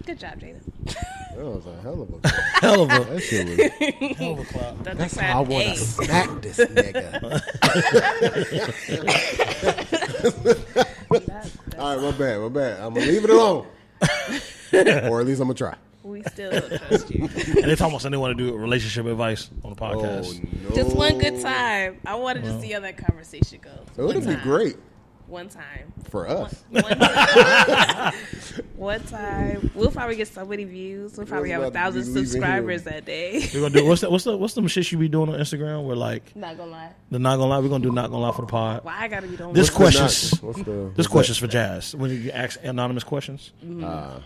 Good job, Jada. That was a hell of a clap. Hell of a That shit was. hell of a clap. That's how I want to smack this nigga. All right, my bad. I'm gonna leave it alone, or at least I'm gonna try. We still don't trust you. And they talking about something they want to do relationship advice on the podcast. Oh no! Just one good time. I wanted to see how that conversation goes. It would be great One time. for us. One time. One time. We'll probably get so many views. We'll probably have about to be 1,000 leaving subscribers that day. We're gonna do what's the shit you be doing on Instagram where like Not gonna lie. the not gonna lie. We're gonna do not gonna lie for the pod. Why I gotta be the only This one? question's What's the- this question's for Jazz. When you ask anonymous questions, Mm-hmm.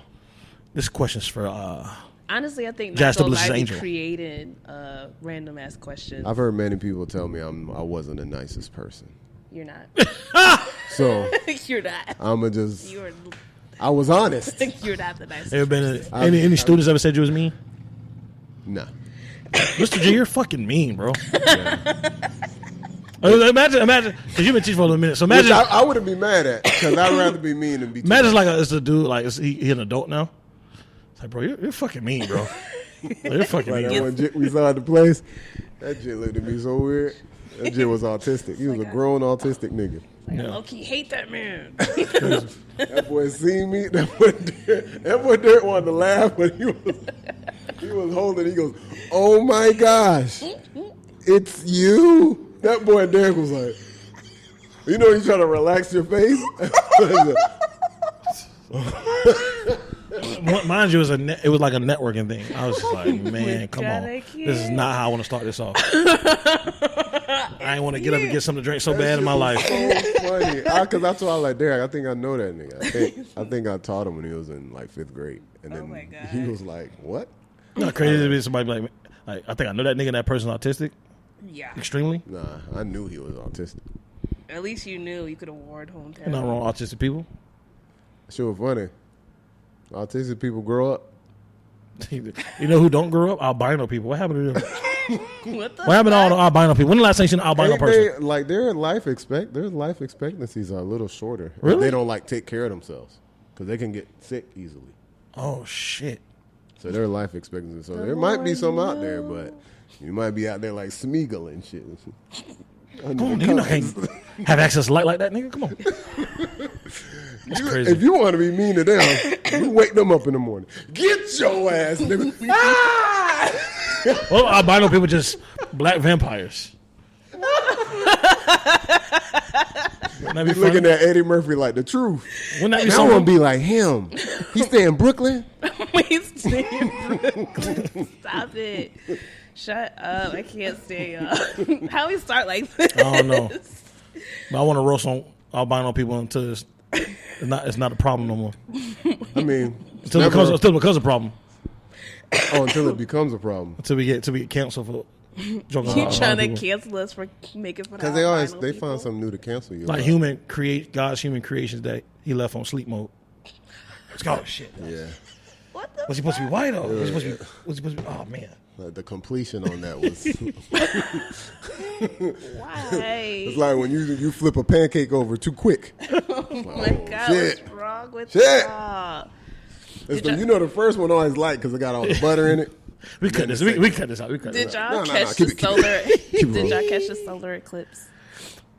this question's for Honestly, I think Jazz Not the Gonna Blizz's Lie be Angel. creating random ass questions. I've heard many people tell me I wasn't the nicest person, You're not. so You're not. I'ma just. You're. I was honest. You're not the nicest. ever been any students ever said you was mean? Nah. Mr. J, you're fucking mean, bro. Imagine, because you've been teaching for a little minute. So Which imagine, I wouldn't be mad at because I'd rather be mean than be. imagine like it's a dude, like he an adult now. It's like, bro, you're fucking mean, bro. Like, you're fucking Like mean. that one jit we saw at the place. That jit looked at me so weird. That jit was autistic. He was a grown autistic nigga. Like, Yeah. low-key hate that man. That boy seen me. That boy Derek wanted to laugh, but he was holding. He goes, "Oh my gosh, it's you." That boy Derek was like, you know, you trying to relax your face. Mind you, it was like a networking thing. I was just like, man, come God, on. I can't. This is not how I want to start this off. I ain't want to get up and get something to drink so bad in my life. So funny, because I told like Derek, I think I know that nigga. I think I taught him when he was in like 5th grade, and then my God. he was like, "What?" Not crazy to be somebody like I think I know that nigga and that person's autistic Yeah. extremely. Nah, I knew he was autistic. At least you knew you could award hometown. Not wrong, autistic people. Shit was funny. Autistic people grow up. You know who don't grow up? Albino people. What happened to them? What the What happened to all the albino people? When the last time you seen an albino Ain't person? they, like their life expectancies are a little shorter. Really? They don't like take care of themselves because they can get sick easily. Oh shit! So their life expectancy. So there might be some out there, but you might be out there like Smeagol and shit. Come on, nigga, you can't have access to light like that, nigga. Come on. That's crazy. If you want to be mean to them, you wake them up in the morning. Get your ass, nigga. Ah! Well, albino people just black vampires. Wouldn't that be funny? Looking at Eddie Murphy like the truth. Wouldn't that be Now I something? want to be like him. He stay in Brooklyn. Please stop it. Shut up. I can't stay up. How we start like this? I don't know. But I want to roast on albino people until it's not a problem no more. I mean, Until it becomes a problem. until it becomes a problem. Until we get canceled for joking You about trying to albino people. cancel us for making fun of Because they find something new to cancel you. Like about. God's human creations that he left on sleep mode. It's called shit. Yeah. What the Was he supposed to be white or was he supposed to be? Oh man. The completion on that was. why? It's like when you flip a pancake over too quick. Oh my God, shit. what's wrong with Shit. y'all? You know the first one always light because it got all the butter in it. We cut this. We cut this out. We cut Did this out. y'all No, catch keep the it. solar? Keep Did y'all rolling. catch the solar eclipse?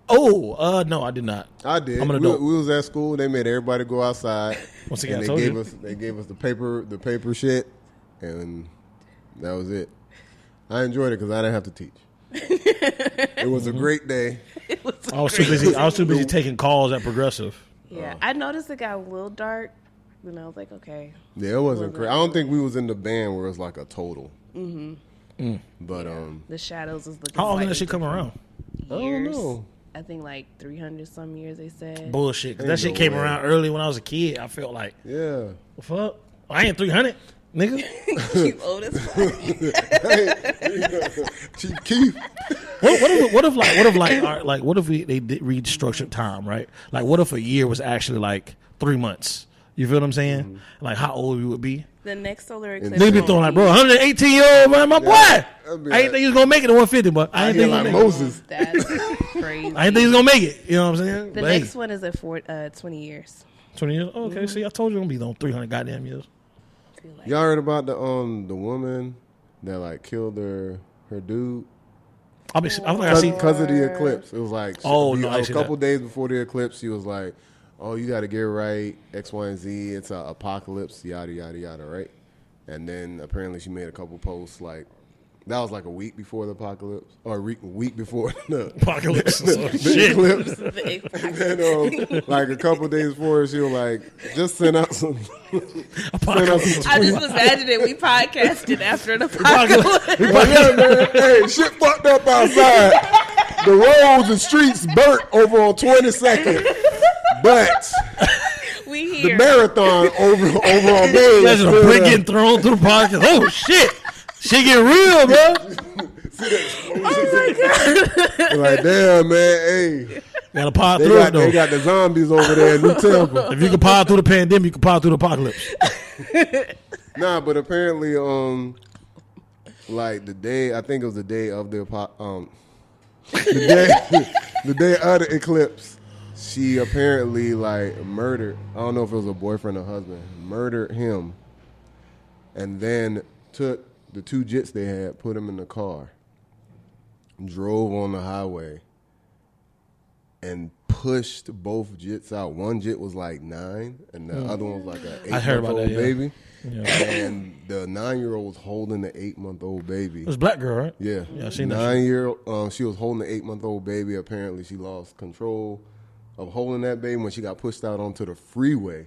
Oh, no, I did not. I did. I'm an we adult. was at school. They made everybody go outside. Once again, and I told you. they gave us the paper shit, and that was it. I enjoyed it because I didn't have to teach. It was a great day. It was I was too busy. I was too busy taking calls at Progressive. Yeah, I noticed it got a little dark, and I was like, okay. Yeah, it wasn't crazy. I don't think we was in the band where it was like a total. Mm-hmm. But The shadows was looking. How often slightly that shit come around? different. I don't Years. know. I think like 300 some years. They said. Bullshit. 'Cause Ain't that shit no came way. around early when I was a kid. I felt like, Yeah. the fuck? I ain't 300, nigga. You old as fuck. Chief Keef. What if they did restructured time, right? Like, what if a year was actually like 3 months? You feel what I'm saying? Mm-hmm. Like how old we would be? The next solar eclipse. Nigga be won't throwing like, bro, 118-year-old man, my boy. that'd be I ain't like- think he was gonna make it to 150, but I ain't think he was like gonna make it. Moses. That's crazy. I ain't think he was gonna make it. You know what I'm saying? The But, hey, next one is at 20 years. 20 years? Oh, okay, see, I told you it's going to be on 300 goddamn years. Feel like Y'all heard about the woman that like killed her dude I think I see. because of the eclipse? It was like I a see couple that. days before the eclipse, she was like, "Oh, you got to get right X, Y, and Z. It's an apocalypse, yada yada yada, right?" And then apparently she made a couple posts like that was like a week before the apocalypse or a week before the Apocalypse. the Shit. eclipse. the And like a couple days before, she was like, "Just send out some." Apocalypse. I just was imagining we podcasted after the apocalypse. Like, yeah, man. Hey, shit fucked up outside. The roads and streets burnt over on 22nd. But We the here. marathon over on Main. Imagine a brick getting thrown through the podcast. Oh, shit. Shit get real, bro. Like, damn, man. Hey, Got to power they through it, they though. got the zombies over there in New Temple. If you can power through the pandemic, you can power through the apocalypse. Nah, but apparently, like the day, I think it was the day of the the day of the eclipse, she apparently like murdered. I don't know if it was a boyfriend or husband. Murdered him, and then took the two jits they had, put them in the car, drove on the highway, and pushed both jits out. One jit was like 9, and the other one was like an 8 I heard about month old that, yeah. baby. Yeah. And the 9-year-old was holding the 8-month-old baby. It was a black girl, right? Yeah, Yeah, I seen that 9-year-old. She was holding the 8-month-old baby. Apparently, she lost control of holding that baby when she got pushed out onto the freeway.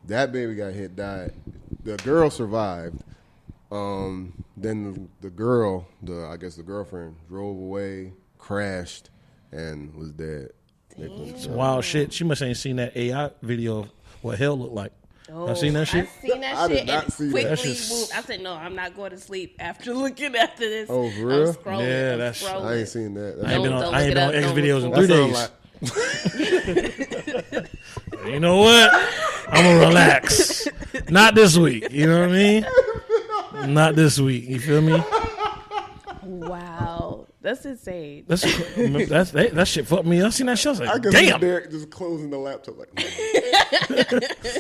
That baby got hit, died. The girl survived. Then the girl, I guess the girlfriend, drove away, crashed, and was dead. Some wild shit. She must ain't seen that AI video of what hell looked like. I seen that shit. I seen that I did shit not and see that. quickly That shit's- moved. I said, no, I'm not going to sleep after looking after this. Oh, for real? I'm scrolling. Yeah, I'm that's- scrolling. I ain't seen that. I ain't been Don't on, look I ain't it been up. on X Don't videos in look 3 That days. sound You know what? I'm gonna relax. Not this week. You know what I mean? Not this week. You feel me? Wow. That's insane. That shit fucked me up. I seen that shit. I was I like, can see damn. Derek just closing the laptop like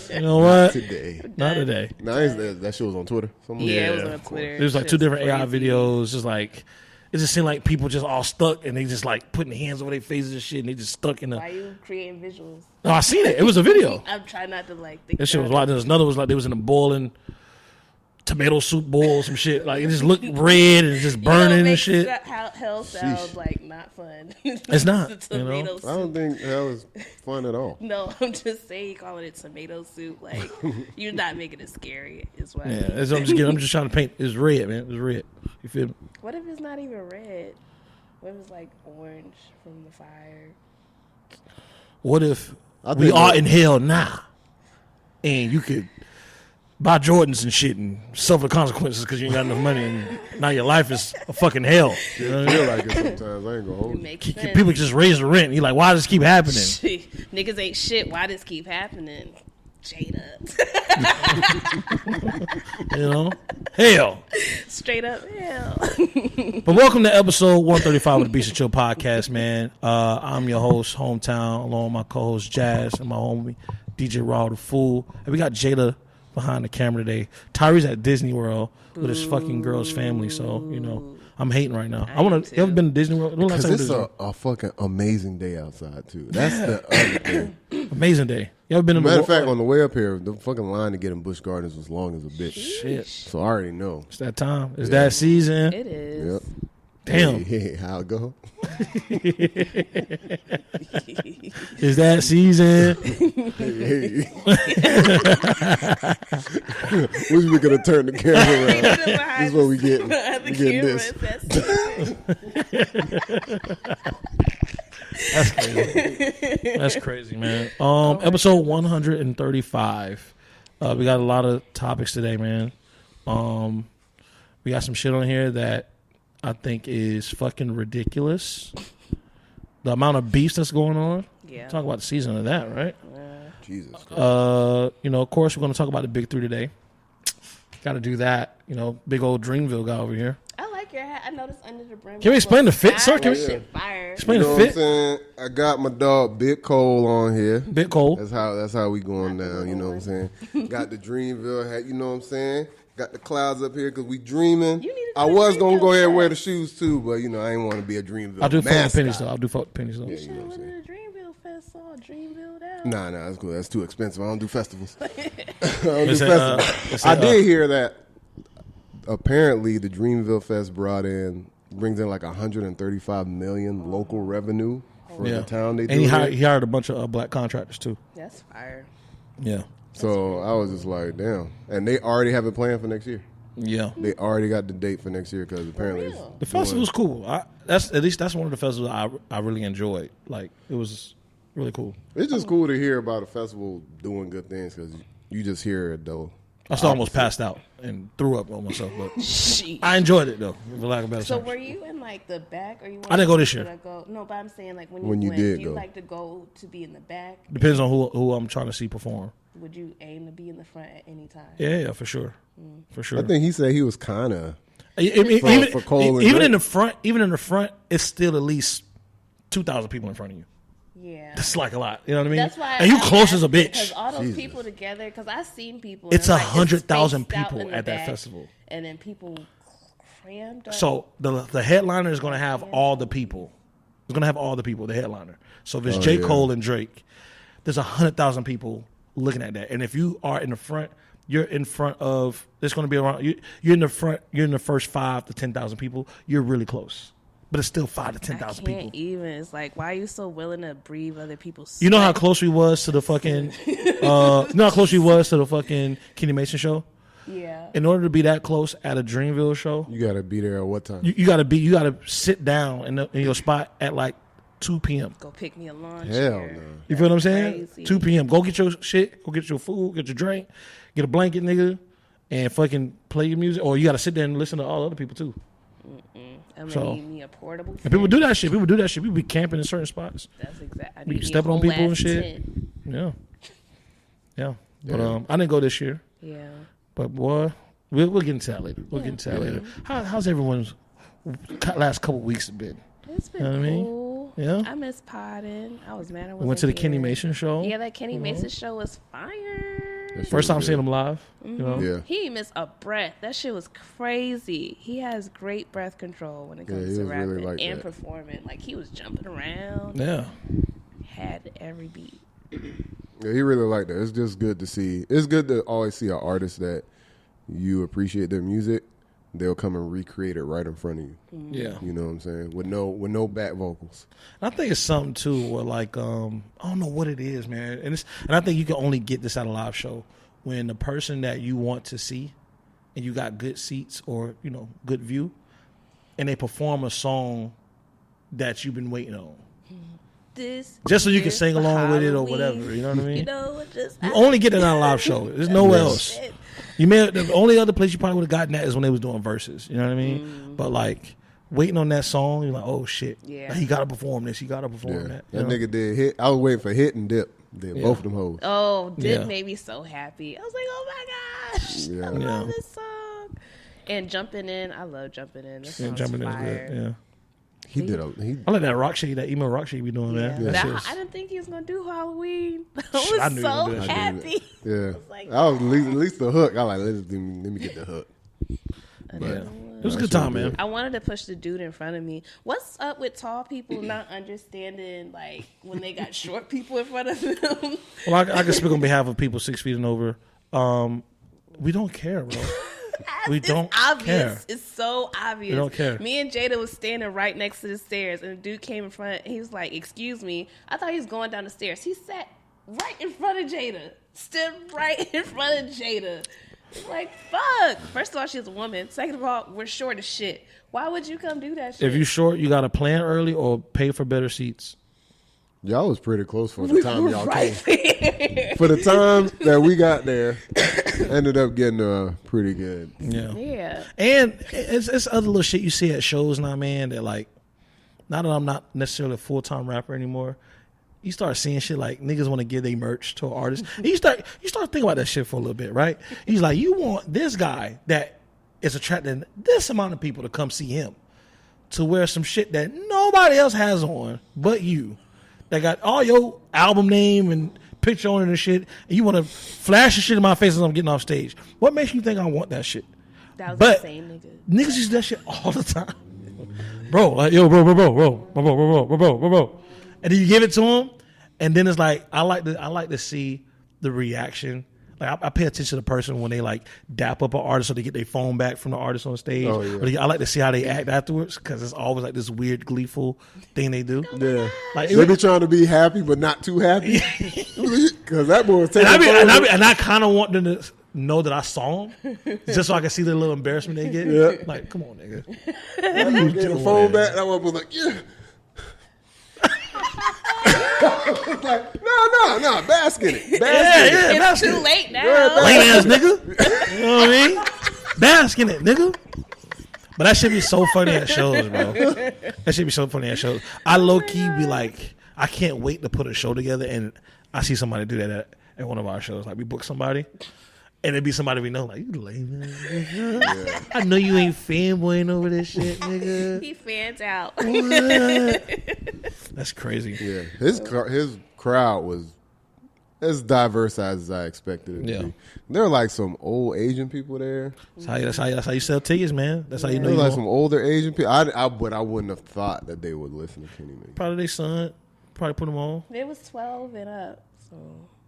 You know what? today. Not today. Nah, that shit was on Twitter. Somewhere. Yeah, it was Yeah, on Twitter. There's like Shit's 2 different AI crazy. videos. Just like it just seemed like people just all stuck and they just like putting their hands over their faces and shit and they just stuck in the. Why you creating visuals? No, I seen it. It was a video. I'm trying not to like think That shit was about wild. There was another was like they was in a boiling tomato soup bowl or some shit. Like it just looked red and just it. burning You know, and shit. How hell sounds like not fun. It's not, The you know? tomato I don't soup. think that was fun at all. No, I'm just saying calling it tomato soup. Like you're not making it scary. Is what. I Yeah, mean. that's what I'm just trying to paint. It's red, man. It's red. You feel me? What if it's not even red? What if it's like orange from the fire? What if I we think are that- in hell now, and you could buy Jordans and shit and suffer the consequences because you ain't got enough money, and now your life is a fucking hell. You know I what I mean? feel like it sometimes. I ain't gonna hold It you. makes Keep- sense. People just raise the rent. And you're like, why does this keep happening? Niggas ain't shit. Why does keep happening? Jada. You know, hell. Straight up hell. But welcome to episode 135 of the Beast and Chill podcast, man. I'm your host, Hometown, along with my co-host Jazz and my homie DJ Raw the Fool. And we got Jada behind the camera today. Tyree's at Disney World with his fucking girl's family, so you know I'm hating right now. I want to. You ever been to Disney World? When last Because time you it's been to a fucking amazing day outside too. That's the other thing. Disney? Amazing day. You ever been to Matter of the fact, on the way up here, the fucking line to get in Busch Gardens was long as a bitch. shit? So I already know. It's that time. It's that season. It is. Yep. Damn. Hey, how it go? It's that season. Hey. Which we gonna turn the camera around? This is what we getting. Behind the We getting camera, this. That's crazy, man. Episode 135. We got a lot of topics today, man. We got some shit on here that I think is fucking ridiculous. The amount of beef that's going on. Yeah. Talk about the season of that, right? Jesus. Of course, we're going to talk about the big 3 today. Got to do that. Big old Dreamville guy over here. I like your hat. I noticed under the brim. Can we explain the fit, sir? Can That we- shit fire. Explain You the know what I'm fit. saying? I got my dog Big Cole on here. Bit cold. That's how we going down. You know what I'm saying? Got the Dreamville hat. You know what I'm saying? Got the clouds up here because we dreaming. You need to I put was gonna Dreamville go ahead and wear the vest. shoes too, but you know I ain't want to be a Dreamville. I do fuck the mascot. pennies though. I do fuck the pennies though. Yeah, Should you know have what I'm went saying? to the Dreamville Fest, all Dreamville out. Nah, that's cool. That's too expensive. I don't do festivals. I don't do Is it, festivals. is I it, did hear that. Apparently, the Dreamville Fest brings in like 135 million local revenue for the town they do. And he it. hired a bunch of black contractors too. That's fire. Yeah. So I was just like, damn. And they already have it planned for next year. Yeah. They already got the date for next year because apparently it's real? The festival's cool. That's one of the festivals I really enjoyed. Like it was really cool. It's just cool to hear about a festival doing good things because you just hear it though. I still almost passed out and threw up on myself, but Sheesh. I enjoyed it though, for lack of a better So term. were you in like the back, or you? I didn't go this year. No, but I'm saying like when When you went, did do you go. like to go to be in the back? Depends on who I'm trying to see perform. Would you aim to be in the front at any time? Yeah, for sure, for sure. I think he said he was kind of. Even for Cole and even Drake. in the front, it's still at least 2,000 people in front of you. Yeah. It's like a lot. You know what I mean? That's why. And you I close as a asked because bitch. all those Jesus. people together. Because I've seen people. It's and, like, 100,000 spaced out people in the at that back, festival. and then people crammed up. So the headliner is going to have all the people. It's going to have all the people. The headliner. So if it's J. yeah. Cole and Drake, there's 100,000 people looking at that. And if you are in the front, you're in front of. There's going to be around. You're in the front. You're in the first 5 to 10,000 people. You're really close, but it's still 5 to 10,000 can't people. even. It's like, why are you so willing to breathe other people's? You know how sweat? close we was to the fucking. You know how close we was to the fucking Kenny Mason show. Yeah. In order to be that close at a Dreamville show, You got to be there at what time? you gotta sit down in your spot at like 2 p.m. Go pick me a lawn Hell chair. no. You feel what I'm saying? Crazy. 2 p.m. Go get your shit. Go get your food. Get your drink. Get a blanket, nigga, and fucking play your music. Or you gotta sit there and listen to all other people too. I'm gonna So- need me a portable. And people tent. do that shit. People do that shit. People be camping in certain spots. That's exactly. I Be need me a stepping on whole people and ass shit. tent. Yeah, yeah. But Yeah. I didn't go this year. Yeah. But boy, we'll get into that later. We'll get into that later. How's everyone's last couple weeks been? It's been Know what I mean? cool. Yeah. I miss potting. I was mad I wasn't We went to the Kenny here. Mason show. Yeah, that Kenny Mason show was fire. That shit First time was seeing good. him live. You know. Yeah. He missed a breath. That shit was crazy. He has great breath control when it Yeah, comes he to was really rapping like and that. performing. Like he was jumping around, Yeah. had every beat. Yeah, he really liked that. It's just good to see. It's good to always see an artist that you appreciate their music. They'll come and recreate it right in front of you. Yeah. You know what I'm saying? With no back vocals. I think it's something too where like I don't know what it is, man. And I think you can only get this at a live show when the person that you want to see and you got good seats or, you know, good view and they perform a song that you've been waiting on. This Just so you can year sing for along with it or Halloween, whatever, you know what I mean? You know, it just You only get it on a live show. There's nowhere else. Shit. The only other place you probably would have gotten that is when they was doing verses. You know what I mean? But like waiting on that song, you're like, oh shit, Yeah. like, he got to perform this. He got to perform Yeah. that. That you know? nigga did hit. I was waiting for hit and dip. Did both of them hoes. Oh, Dip Yeah. made me so happy. I was like, oh my gosh, Yeah. I love Yeah. this song. And Jumping In, I love Jumping In. This Yeah, song's jumping in is fire. good. Yeah. He did a he. I like that rock shake, that emo rock shake be doing, Yeah. man. But That I shit was- didn't think he was gonna do Halloween. I I was knew he was so gonna do that. happy. Yeah, was like, I was at least the hook. I like let me get the hook. yeah. It was a That good shit time, was man. good. I wanted to push the dude in front of me. What's up with tall people not understanding like when they got short people in front of them? Well, I can speak on behalf of people 6 feet and over. We don't care, bro. We It's don't obvious. care. It's so obvious. We don't care. Me and Jada was standing right next to the stairs, and the dude came in front. He was like, "Excuse me." I thought he was going down the stairs. He sat right in front of Jada. Stood right in front of Jada. Like, fuck. First of all, she's a woman. Second of all, we're short as shit. Why would you come do that shit? If you short, you got to plan early or pay for better seats. Y'all was pretty close for the time were y'all right came. there. For the time that we got there, ended up getting pretty good. Yeah. Yeah. And it's other little shit you see at shows now, man, that like, now that I'm not necessarily a full-time rapper anymore, you start seeing shit like niggas want to give their merch to an artist. And you start thinking about that shit for a little bit, right? He's like, you want this guy that is attracting this amount of people to come see him. to wear some shit that nobody else has on but you. That got all your album name and picture on it and shit, and you want to flash the shit in my face as I'm getting off stage. What makes you think I want that shit? That was But the same nigga. niggas use that shit all the time. Bro, like, bro. And then you give it to them, and then it's like, I like to see the reaction. Like, I pay attention to the person when they like dap up an artist or they get their phone back from the artist on stage. Oh, yeah. I like to see how they act afterwards, because it's always like this weird gleeful thing they do. Yeah. Like, They be trying to be happy, but not too happy. Because that boy was taking and I kind of want them to know that I saw them, just so I can see the little embarrassment they get. Yeah. Like, come on, nigga. get the phone back. That one was like, yeah. It's like, no, bask in it. Bask in it. Yeah, It's bask in too it. late now. Lame ass nigga. You know what I mean? Bask in it, nigga. But that should be so funny at shows, bro. That should be so funny at shows. I low key be like, I can't wait to put a show together, and I see somebody do that at one of our shows. Like, we book somebody, and it be somebody we know, like, you lame ass nigga. Yeah. I know you ain't fanboying over this shit, nigga. He fans out. What? That's crazy. Yeah, his crowd was as diverse as I expected it to Yeah. be. There were like some old Asian people there. That's how you sell tickets, man. That's how you know There you were like want- some older Asian people. But I wouldn't have thought that they would listen to Kenny Mayne. Probably their son. Probably put them on. It was 12 and up. So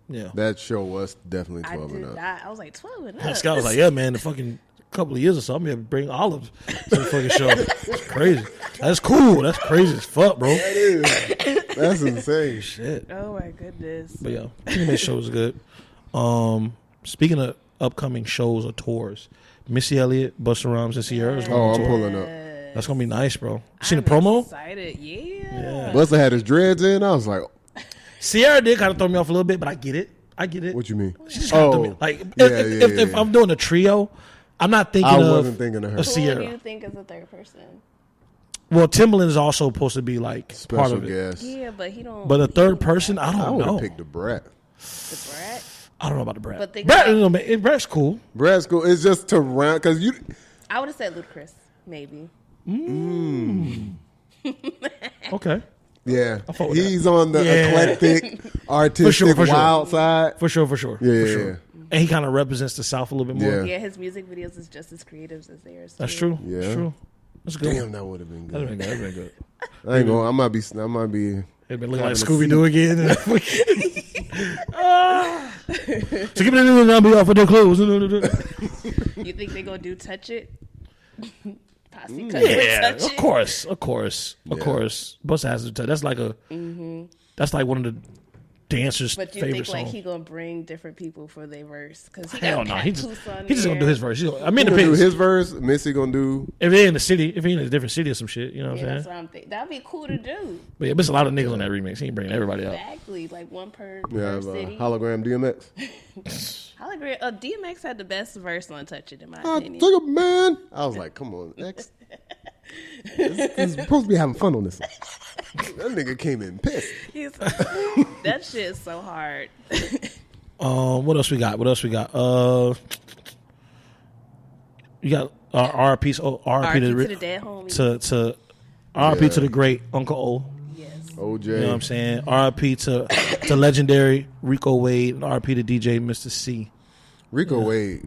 Yeah. That show was definitely 12 and up. I was like 12 and up. Scott was like, yeah, man, the fucking couple of years or so, I'm going to bring Olive to the fucking show. It's crazy. That's cool. That's crazy as fuck, bro. That is. That's insane. Shit. Oh my goodness. But yeah, that show was good. Speaking of upcoming shows or tours, Missy Elliott, Busta Rhymes, and Sierra is Oh, going I'm to tour. pulling up. That's going to be nice, bro. You seen I'm the promo? Excited. Yeah. Busta had his dreads in. I was like, Sierra did kind of throw me off a little bit, but I get it. what you mean? She just kinda threw me. Oh, Like, yeah, if I'm doing a trio, I'm not thinking I of wasn't thinking of her. a Who Sierra. do you think is the third person? Well, Timbaland is also supposed to be like part Special of it. guest. Yeah, but he don't. But a he third don't person, I I don't would know. have picked the Brat. The brat. I don't know about the Brad. But they Brad, got- no, man, Brad's cool. Brat's cool. It's just to round because you. I would have said Ludacris, maybe. Okay, Yeah, fuck with he's on the Yeah. eclectic, artistic, for sure. wild side. for sure. Yeah, for yeah, sure. yeah. And he kind of represents the South a little bit more. Yeah. Yeah, his music videos is just as creative as theirs. That's too. true. Yeah. That's true. That's good. Damn, that would have been That's good. been good. That's been good. I ain't going. I might be. They've been looking like Having a Scooby Doo again. So give me the number off of the clothes. You think they gonna do Touch It? Posse cut with Yeah, Touch of It? course. Yeah. Busta has to tell. That's like a. That's like one of the dancers' But you favorite think like songs. he gonna bring different people for their verse? Because he Hell got no, Pat he just Poose on he's just gonna do there. his verse. I mean, it Gonna do depends. his verse. Missy gonna do. If they're in the city, if he's in a different city or some shit, you know what Yeah, I'm that's saying? what I'm thinking. That'd be cool to do. But yeah, there's a lot of niggas on that remix. He ain't bringing everybody out. Exactly, like one per Yeah, city. hologram DMX. I'll agree. DMX had the best verse on Touch It, in my I opinion. took a man. I was like, come on, X. He's supposed to be having fun on this. That nigga came in pissed. That shit is so hard. What else we got? You got RIP. Oh, RIP RIP to to the dead homie. to RIP Yeah. to the great Uncle O. Yes. OJ. You know what I'm saying? RIP to legendary Rico Wade and RIP to DJ Mr. C. Rico Wade,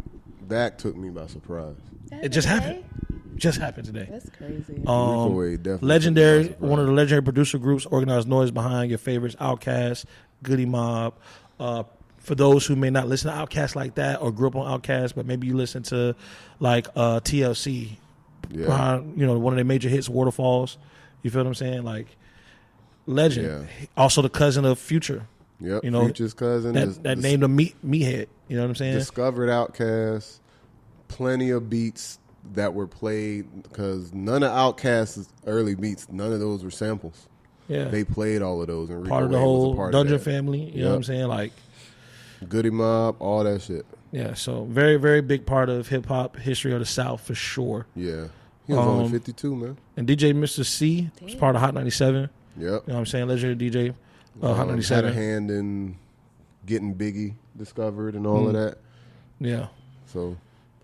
that took me by surprise. It just happened. Just happened today. That's crazy. Rico Wade definitely. Legendary, took me by surprise. one of the legendary producer groups, organized noise behind your favorites, Outkast, Goody Mob. For those who may not listen to Outkast like that or grew up on Outkast, but maybe you listen to like TLC, Yeah. behind, one of their major hits, Waterfalls. You feel what I'm saying? Like legend. Yeah. Also the cousin of Future. Yep. You know, Future's cousin. That named him Meathead. You know what I'm saying? Discovered Outkast. Plenty of beats that were played because none of Outkast's early beats, none of those were samples. Yeah. They played all of those. And Rico Part of the Wade was a whole part of Dungeon that. family. You know what I'm saying? Like, Goody Mob, all that shit. yeah, so very, very big part of hip hop history of the South for sure. Yeah. He was only Um, 52, man. And DJ Mr. C was part of Hot 97. Yep. You know what I'm saying? Legendary DJ, Hot Had a 97. hand in getting Biggie discovered and all of that. Yeah. So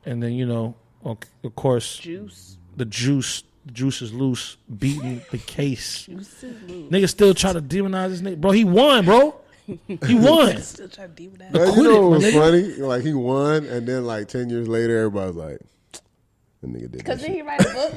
And then, of course, Juice. the Juice Juice is loose, beating the case. Juice is loose. Niggas still try to demonize this nigga. Bro, he won, bro. He won. Still trying to demonize. Man, you Quit know it, what was my nigga. funny? Like he won, and then like 10 years later, everybody's like, "That nigga did Because that." then he write a book.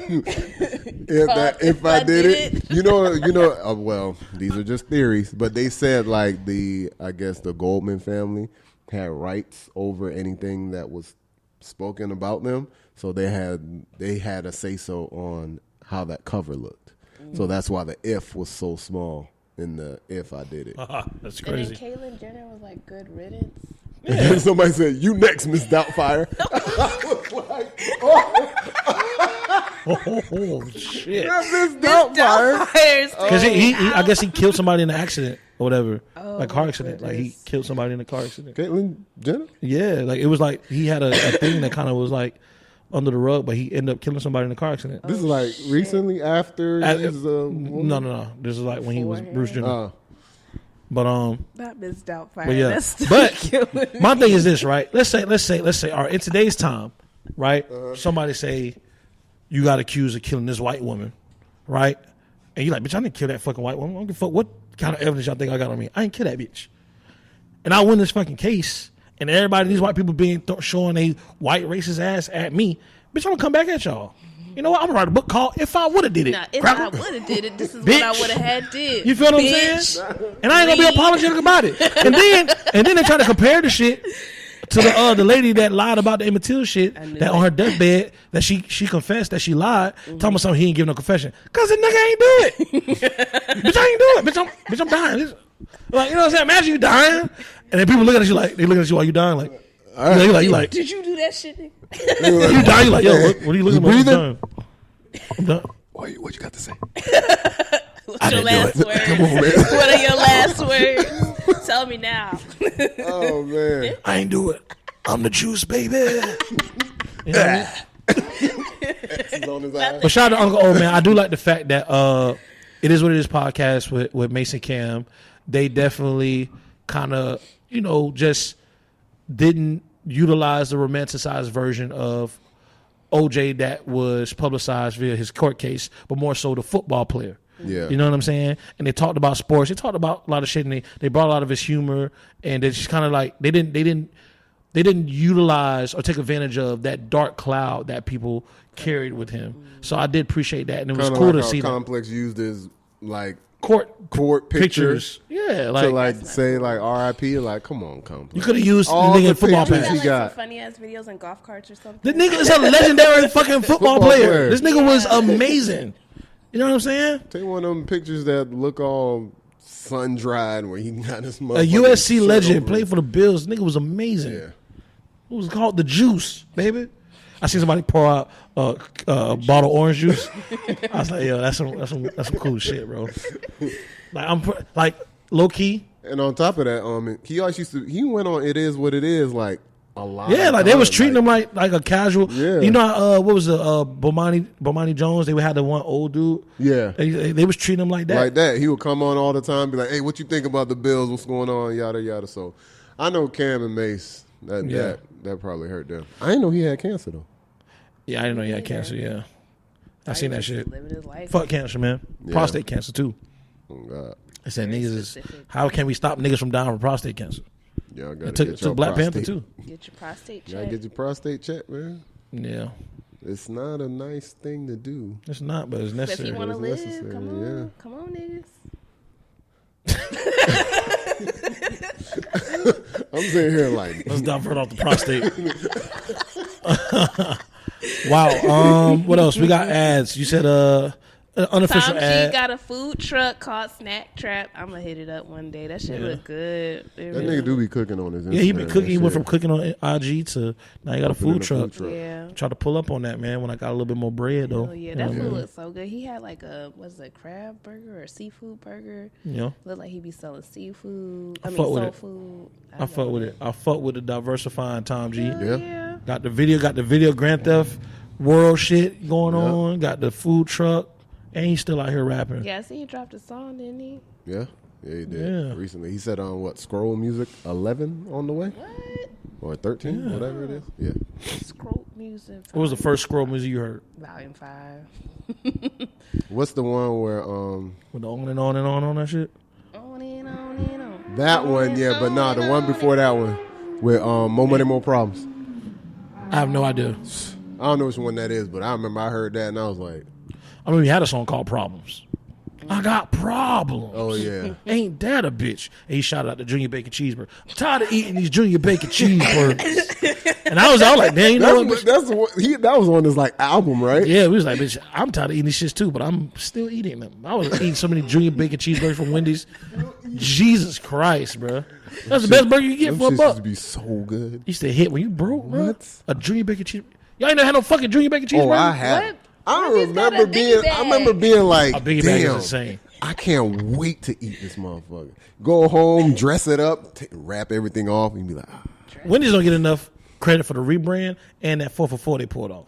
If I did it, you know. Well, these are just theories, but they said like I guess the Goldman family had rights over anything that was spoken about them, so they had a say so on how that cover looked. So that's why the if was so small in the if I did it. That's And then crazy. Caitlyn Jenner was like, good riddance. And then somebody said, "You next, Miss Doubtfire." I was like, Oh, shit. Miss Doubtfire. Because he I guess he killed somebody in an accident or whatever. Oh, like car my accident. Like he goodness. killed somebody in a car accident. Caitlyn Jenner. Yeah, like it was like he had a thing that kind of was like under the rug, but he ended up killing somebody in a car accident. This is like recently after his No. This is like when he was Bruce Jenner. But Not Miss Doubtfire. But yeah, That's still but killing me. my thing is this, right? Let's say, all right, in today's time, right? Somebody say you got accused of killing this white woman, right? And you're like, bitch, I didn't kill that fucking white woman. I don't give a fuck what kind of evidence y'all think I got on me. I didn't kill that bitch. And I win this fucking case, and everybody, these white people being showing a white racist ass at me, bitch, I'm gonna come back at y'all. You know what? I'm gonna write a book called "If I Woulda Did It." Nah, if Cracker. I would have did it, this is Bitch. what I would have had did. You feel what I'm Bitch. saying? And I ain't gonna be apologetic about it. And then they try to compare the shit to the lady that lied about the Emmett Till shit that on her deathbed that she confessed that she lied, talking about something he ain't give no confession. Cause the nigga ain't do it. Bitch, I ain't do it. Bitch, I'm dying. Like, you know what I'm saying? Imagine you dying, and then people looking at you like, they looking at you while you dying like, you like, Did you do that shit, nigga? you die, you like, yo, what are you looking at? breathing? I'm done. What you got to say? What's your last words? Come on, man. What are your last words? Tell me now. Oh man. I ain't do it. I'm the juice, baby. You know what I mean? He's on his eye. But shout out to Uncle O, man. I do like the fact that It Is What It Is podcast with Mason Cam. They definitely kind of, just didn't utilize the romanticized version of OJ that was publicized via his court case, but more so the football player. Yeah. You know what I'm saying? And they talked about sports. They talked about a lot of shit, and they brought a lot of his humor, and they just kind of like they didn't utilize or take advantage of that dark cloud that people carried with him. So I did appreciate that, and it was Kinda cool like to how see that. Complex used his like Court pictures Yeah, to like like say like R.I.P. Like, come on, Complex. you could have used the all nigga the in football pictures pants. he Like got. some funny ass videos in golf carts or something. The nigga is a legendary fucking football player. player. This nigga was amazing. You know what I'm saying? Take one of them pictures that look all sun dried where he got his A motherfucking USC shirt legend, over played it. for the Bills. Nigga was amazing. Yeah. It was called the juice, baby. I seen somebody pour out a bottle of orange juice. I was like, yo, that's some cool shit, bro. Like low key. And on top of that, he always he went on It Is What It Is like a lot. Yeah, of like they was times, treating him like a casual. Yeah. You know, what was the Bomani Jones? They had the one old dude. Yeah. They was treating him like that. Like that. He would come on all the time, be like, "Hey, what you think about the Bills? What's going on? Yada yada." So, I know Cam and Mace. That probably hurt them. I didn't know he had cancer though. Yeah, I didn't know he had cancer. Yeah, I seen that shit. Living his life. Fuck cancer, man. Yeah. Prostate cancer too. Oh God. I said niggas is. specific. How can we stop niggas from dying from prostate cancer? Y'all gotta It took get your Black prostate. Panther too. Get your prostate Y'all checked. get your prostate checked, man. Yeah, It's not a nice thing to do. it's not, but it's But if necessary. you want to It's live, necessary, come on. yeah. Come on, niggas. I'm sitting here like, Let's divert off the prostate. Wow. What else? We got ads. You said an unofficial Tom G ad. got a food truck called Snack Trap. I'm gonna hit it up one day. That shit Yeah. look good. It that really nigga do be cooking on his Instagram. Yeah, he been cooking. He and went shit. from cooking on IG to now he got a Opening food truck. Yeah. Try to pull up on that, man. When I got a little bit more bread, though. Oh yeah, You that know, food looks so good. He had like a crab burger or a seafood burger. you know, Looked like he be selling seafood. I I mean fuck with soul it. food. I fuck with it. I fuck with the diversifying Tom G. Hell Yeah. yeah. Got the video Grand Theft World shit going on. Got the food truck, and he's still out here rapping. Yeah, I see he dropped a song, didn't he? Yeah, he did Yeah. recently. He said on Scroll Music 11 on the way. What? or 13, whatever it is. Yeah. Scroll music. What was the first scroll music you heard? Volume 5. What's the one where With the on and on and on that shit? On and on and on. that one? Yeah, but nah, the one before that one with More Money, More Problems. I have no idea. I don't know which one that is, but I remember I heard that and I was like, I mean, we had a song called Problems. I got problems. oh yeah. Ain't that a bitch? And he shouted out the Junior Bacon Cheeseburger. I'm tired of eating these Junior Bacon Cheeseburgers. And I was like, man, you know what? That's the one, that was on his like album, right? Yeah, we was like, bitch, I'm tired of eating these shits too, but I'm still eating them. I was eating so many Junior Bacon Cheeseburgers from Wendy's. Jesus Christ, bro. That's the best burger you get Them for a shits buck. used to be so good. Used to hit when you broke, bro. What? A Junior Bacon Cheeseburger. Y'all ain't never had no fucking Junior Bacon Cheeseburger? Oh, I had. What? I Wendy's got remember a being. biggie bag. I remember being like, A biggie bag is damn, insane. I can't wait to eat this motherfucker. Go home, dress it up, wrap everything off, and be like, ah. Wendy's don't get enough credit for the rebrand and that 4 for 4 they pulled off.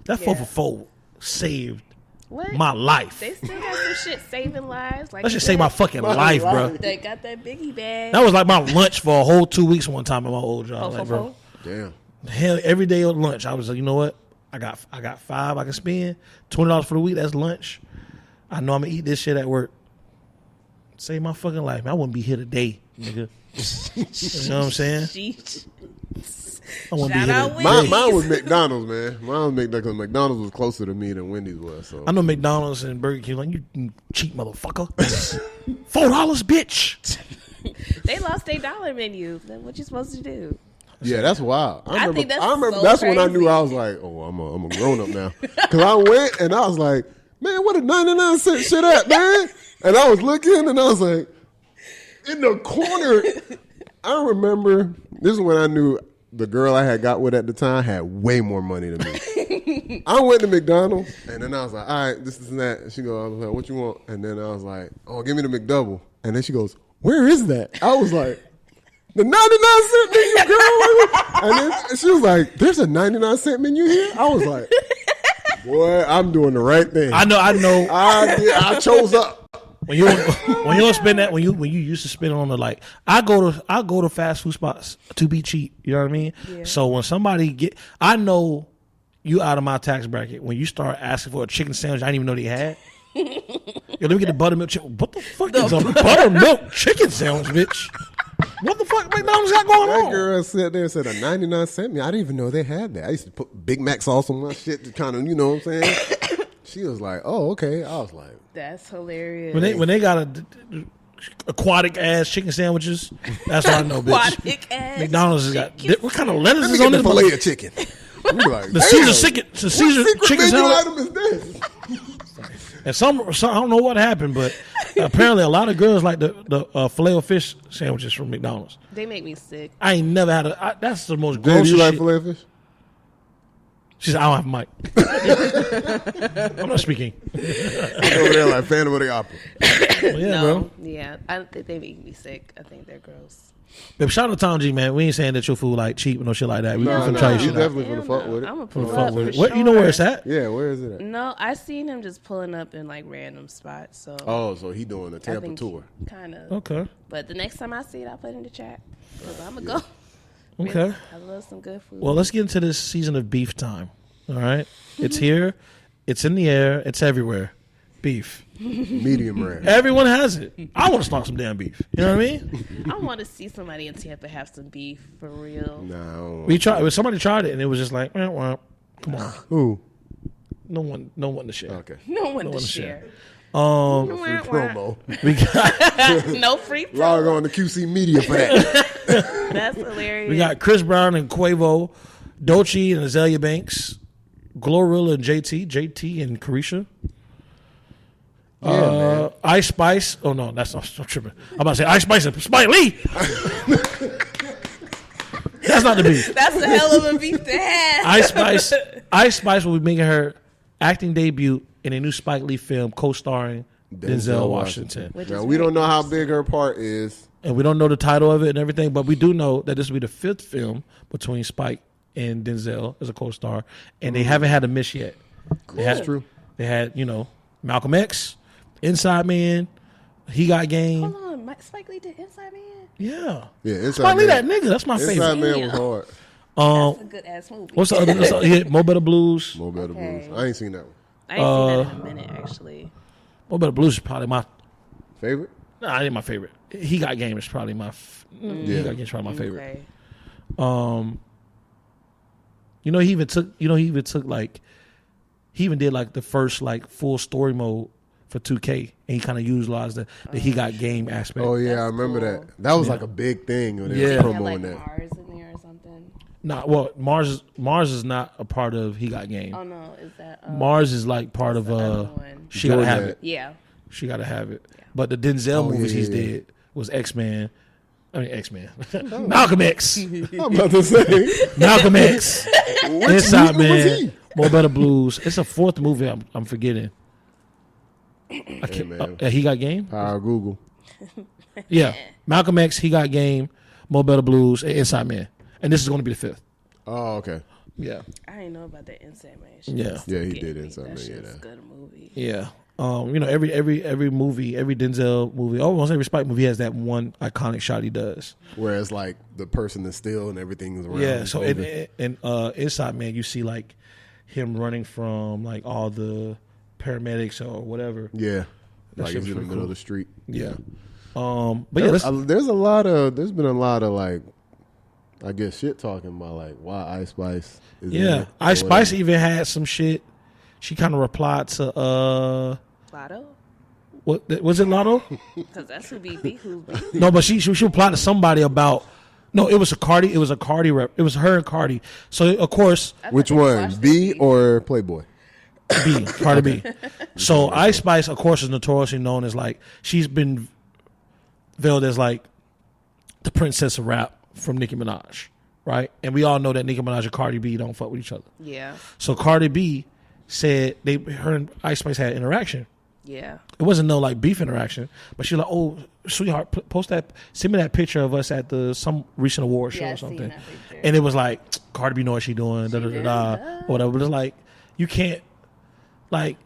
That 4 for 4 saved What? my life. They still got some shit saving lives. Like That should save my fucking life, bro. They got that biggie bag. That was like my lunch for a whole 2 weeks one time at my old job. Oh, Like, bro, Damn. hell, every day at lunch, I was like, you know what? I got $5 I can spend. $20 for the week. That's lunch. I know I'm gonna eat this shit at work. Save my fucking life. Man, I wouldn't be here today, nigga. You know what I'm saying? Sheesh. I wouldn't Shout be here out today. Wendy's. Mine was McDonald's, man. Mine was McDonald's because McDonald's was closer to me than Wendy's was. So I know McDonald's and Burger King like, you cheap motherfucker. $4, bitch. They lost their dollar menu. Then what you supposed to do? yeah, that's wild. I think that's remember so that's when I knew crazy. I was like, oh, I'm a grown up now. Because I went and I was like, man, what a 99-cent shit at, man. And I was looking and I was like, in the corner. I remember this is when I knew the girl I had got with at the time had way more money than me. I went to McDonald's and then I was like, all right, this is that. And she goes, I was like, what you want? And then I was like, oh, give me the McDouble. And then she goes, where is that? I was like, the 99-cent menu, girl. And then she was like, there's a 99-cent menu here? I was like, boy, I'm doing the right thing. I know. I chose up. When you don't spend that, when you used to spend on the like, I go to fast food spots to be cheap. You know what I mean? Yeah. So when somebody I know you out of my tax bracket when you start asking for a chicken sandwich I didn't even know they had. Yo, let me get the buttermilk chicken. What the fuck is a buttermilk chicken sandwich, bitch? What the fuck McDonald's got going That on? girl sat there and said a 99-cent menu. I didn't even know they had that. I used to put Big Mac sauce on my shit to kind of, you know what I'm saying? She was like, oh, okay. I was like, That's hilarious. When they got aquatic ass chicken sandwiches, that's what I know, bitch. Aquatic ass McDonald's has got chicken. what kind of lettuce let me is get on the this? filet of chicken. We were like, The damn, Caesar what chicken secret menu salad. item is this? And some I don't know what happened, but apparently a lot of girls like the filet of fish sandwiches from McDonald's. They make me sick. I ain't never had that's the most Do gross you like shit. filet of fish? She said, I don't have a mic. I'm not speaking. Over there like Phantom of the Opera. Well, yeah, No, bro. yeah, I don't think they make me sick. I think they're gross. Babe, shout out to Tom G, man. We ain't saying that your food like cheap or no shit like that. We No, finna no, try your you shit out. definitely finna fuck with it. I'm a Finna pull fuck up with for it. What you know sure. where it's at? Yeah, where is it at? No, I seen him just pulling up in like random spots. So Oh, so he doing a Tampa tour. kind of. Okay. But the next time I see it, I'll put it in the chat because I'm gonna go. Okay. I love some good food. Well, let's get into this season of beef time. All right. It's here. It's in the air. It's everywhere. Beef. Medium rare. Everyone has it. I want to start some damn beef. You know what I mean? I want to see somebody in Tampa have some beef for real. Nah, I don't want- We tried. Somebody tried it, and it was just like, well, come on. Who? No one to share. Okay. No one to one to share. Free promo. We got No free promo. Log on to QC Media for that. That's hilarious. we got Chris Brown and Quavo, Doechii and Azalea Banks, Glorilla and JT and Carisha. Man. Ice Spice. Oh no, that's not. I'm tripping. I'm about to say Ice Spice and Spike Lee. That's not the beef. That's a hell of a beef to have. Ice Spice will be making her acting debut in a new Spike Lee film, co-starring Denzel Washington. Which Now, is we don't very know how big her part is. And we don't know the title of it and everything, but we do know that this will be the 5th film between Spike and Denzel as a co-star, and they haven't had a miss yet. That's true. They had, Malcolm X, Inside Man, He Got Game. Hold on, Spike Lee did Inside Man? Yeah. Yeah, Inside Spike Lee, that Man. nigga. That's my Inside favorite. Man was hard. That's a good ass movie. What's the other? Yeah, Mo Better Blues. Mo Better Okay. Blues. I ain't seen that one. I ain't seen that in a minute, actually. Mo Better Blues is probably my. Favorite? Nah, it ain't my favorite. He Got Game is probably my. He Got Game is probably my favorite. Okay. You know, he even took like, he even did like the first like full story mode for 2K, and he kind of utilized the He Got Game aspect. Oh yeah, That's I remember cool. that. That was like a big thing when they Yeah. were Had promoting like that. Mars in there or something. Nah, well, Mars is not a part of He Got Game. Oh no, is that Mars is like part of the other one. She Gotta Have Jordan. It. Yeah. She Gotta Have It. But the Denzel Oh, movies yeah, he's yeah. did was X-Men. I mean X-Men. Malcolm X. I'm about to say. Malcolm X. Which Inside movie was Man. he? More Better Blues. It's a fourth movie I'm forgetting. I can't, man. He Got Game? Power of Google. Yeah. Malcolm X, He Got Game, More Better Blues, and Inside Man. And this is going to be the fifth. Oh, okay. Yeah. I didn't know about that Inside Man. Shit. Yeah. Yeah, he Getting did me. Inside Man, That yeah, shit's that. a good movie. Yeah. You know, every movie, every Denzel movie, almost every Spike movie has that one iconic shot he does. Whereas like the person is still and everything's around. Yeah. So moving. in Inside Man, you see like him running from like all the paramedics or whatever. Yeah. That Like shit it's in was the pretty middle cool. of the street. Yeah. But yeah, There's let's, been a lot of like, I guess shit talking about like why Ice Spice is in yeah. it, Ice or Spice whatever. even had some shit. She kind of replied to Lotto? what was it, Lotto? Because that's who BB who's BB. No, but she replied to somebody about. No, it was a Cardi. It was a Cardi rep. It was her and Cardi. So of course, I thought Which they one? watched B this or Playboy? B, Cardi B. So Ice Spice, of course, is notoriously known as like she's been veiled as like the princess of rap from Nicki Minaj, right? And we all know that Nicki Minaj and Cardi B don't fuck with each other. Yeah. So Cardi B said her and Ice Spice had interaction. Yeah. It wasn't no like beef interaction, but she like, oh, sweetheart, post that, send me that picture of us at some recent award show Yeah, I or seen something. that picture. And it was like, Cardi B know what she doing, da da da did, da, duh. or whatever. But it's like, you can't, like,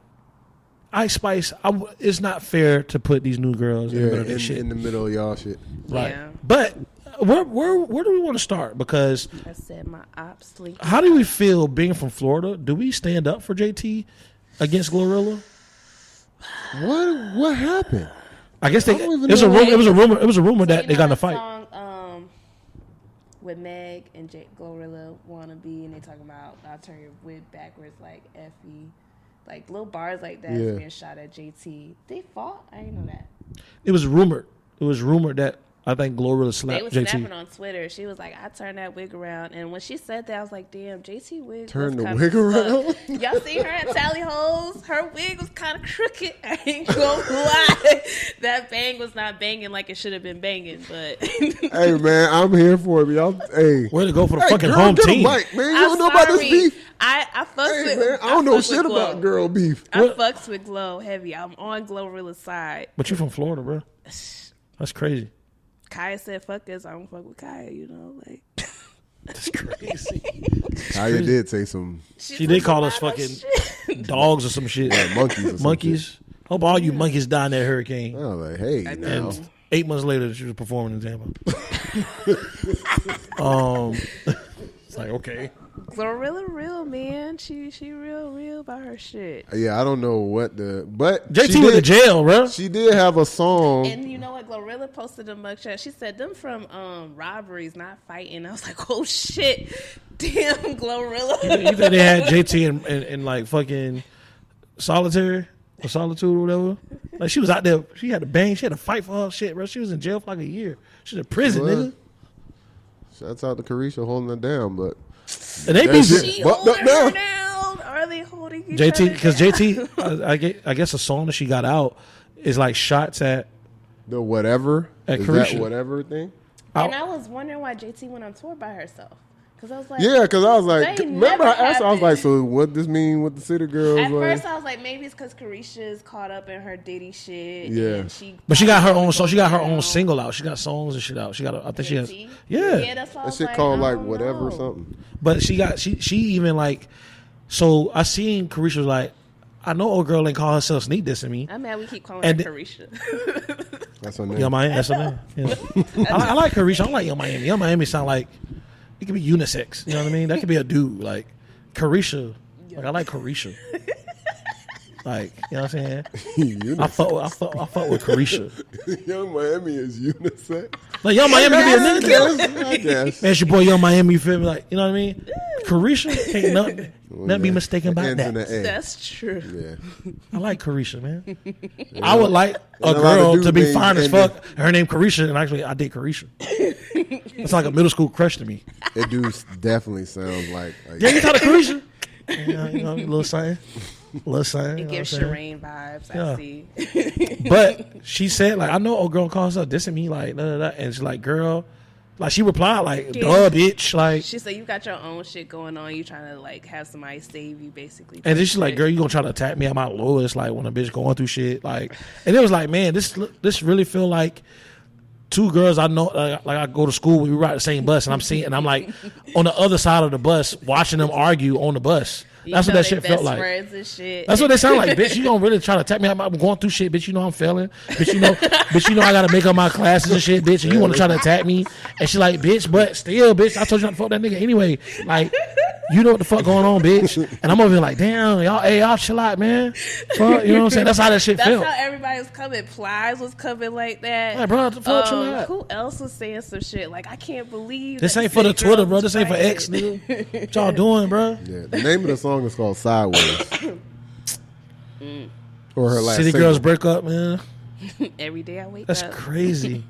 Ice Spice. It's not fair to put these new girls in the Yeah, middle of this in, shit, in the middle of y'all shit. right? Yeah. But where do we want to start? Because I said my ops link. how do we feel being from Florida? Do we stand up for JT against Glorilla? What happened? I guess they. I don't even It was a know. rumor. It was a rumor that they got in a fight. Song, with Meg and Glorilla Wannabe, and they talking about I'll turn your wig backwards like Effie. Like little bars like that Yeah. being shot at JT. They fought? I didn't know that. It was rumored. It was rumored that I think Glorilla They slapped was JT. snapping on Twitter. She was like, I turned that wig around. And when she said that, I was like, damn, JT wig Turn was the kinda wig around? stuck. Y'all see her at Tally Hoes? Her wig was kind of crooked. I ain't gonna lie. That bang was not banging like it should have been banging. But Hey man, I'm here for it. Y'all, hey, Way to go for the hey, fucking girl, home get a team. mic, man. You I'm don't know about this sorry. beef. I fucks Hey with. man, I don't know fucks with shit Glow. about girl beef. I What? fucks with Glow heavy. I'm on Glorilla's side. But you from Florida, bro? That's crazy. Kaya said, "Fuck us." I don't fuck with Kaya. You know, like That's crazy. Kaya did say some She did said call some us wild fucking shit. dogs or some shit. monkeys. Or some Monkeys. shit. Hope all you monkeys die in that hurricane. I was like, hey, I now. know. And 8 months later, she was performing in Tampa. It's like, okay. Glorilla real, man. She real about her shit. Yeah, I don't know what the but JT she went to did, jail, bro. She did have a song. And you know what? Glorilla posted a mugshot. She said them from robberies, not fighting. I was like, oh shit, damn, Glorilla. You think they had JT in like fucking solitary or solitude or whatever? Like she was out there. She had to bang. She had to fight for her shit, bro. She was in jail for like a year. She's in prison, What? nigga. Shouts out to Carisha holding her down, but And they That be shit- She But holding no. her down. Are they holding each JT other because down? JT. I guess a song that she got out is like shots at. the whatever At is Carisha. that whatever thing. And I was wondering why JT went on tour by herself. Because I was like, Yeah, because I was like, They remember I never asked her, I was like, happened. so what this mean with the city girls? At like, first, I was like, maybe it's because Carisha's caught up in her Diddy shit. Yeah. And But she got her own song. song. She got her own single out. She got songs and shit out. She got. I think she has. JT? Yeah. That's why I that was shit like, called I like don't whatever or know. something. But she even like. So I seen Carisha was like, I know old girl ain't call herself sneak dissing me. I'm mad we keep calling And her Carisha. That's her name. Young Miami. That's her name. Yeah. I like Carisha. I like Young Miami. Young Miami sound like it could be unisex. You know what I mean? That could be a dude. Like Carisha. Like I like Carisha. Like, you know what I'm saying? I fuck with Carisha. Young Miami is unisex. Like Young Miami could be a nigga. I guess. Man, it's your boy Young Miami. You feel me? Like, you know what I mean? Carisha can't nothing be mistaken about Ends in that. the A. That's true. Yeah. I like Carisha, man. I would like a And a lot of girl dudes to be named fine as Andy. fuck. Her name Carisha, and actually I date Carisha. It's like a middle school crush to me. It do definitely sounds like Yeah, you thought of Carisha? Yeah, you know, a little something. A little something. It you know gives what I'm saying? Shireen vibes. Yeah. I see. But she said, like, I know old girl calls her dissing me, like, da, da, da. And she's like, girl, like, she replied, like, duh, bitch. Like, She said you got your own shit going on. You trying to like have somebody save you, basically. and then she's like, girl, you gonna try to attack me at my lowest, like, when a bitch going through shit. Like, and it was like, man, this really feel like two girls I know, like I go to school, we ride the same bus, and I'm like on the other side of the bus watching them argue on the bus. That's what that shit felt like. And shit. That's what they sound like, bitch. You don't really try to attack me. I'm going through shit, bitch. You know I'm failing, bitch. You know I gotta make up my classes and shit, bitch. And you want to try to attack me? And she like, bitch, but still, bitch. I told you not to fuck that nigga anyway. Like, you know what the fuck going on, bitch. And I'm over here like, damn, y'all chill out, man. Fuck, you know what I'm saying? That's how that shit That's felt. how everybody was coming. Plies was coming like that. Like, bro, the fuck, chill out. Who else was saying some shit? Like, I can't believe This that ain't for the City Twitter, Girls bro. was This ain't for fighting. X, nigga. What y'all doing, bro? Yeah, the name of the song is called Sideways. Or her last City single. Girls break up, man. Every day I wake That's up. crazy.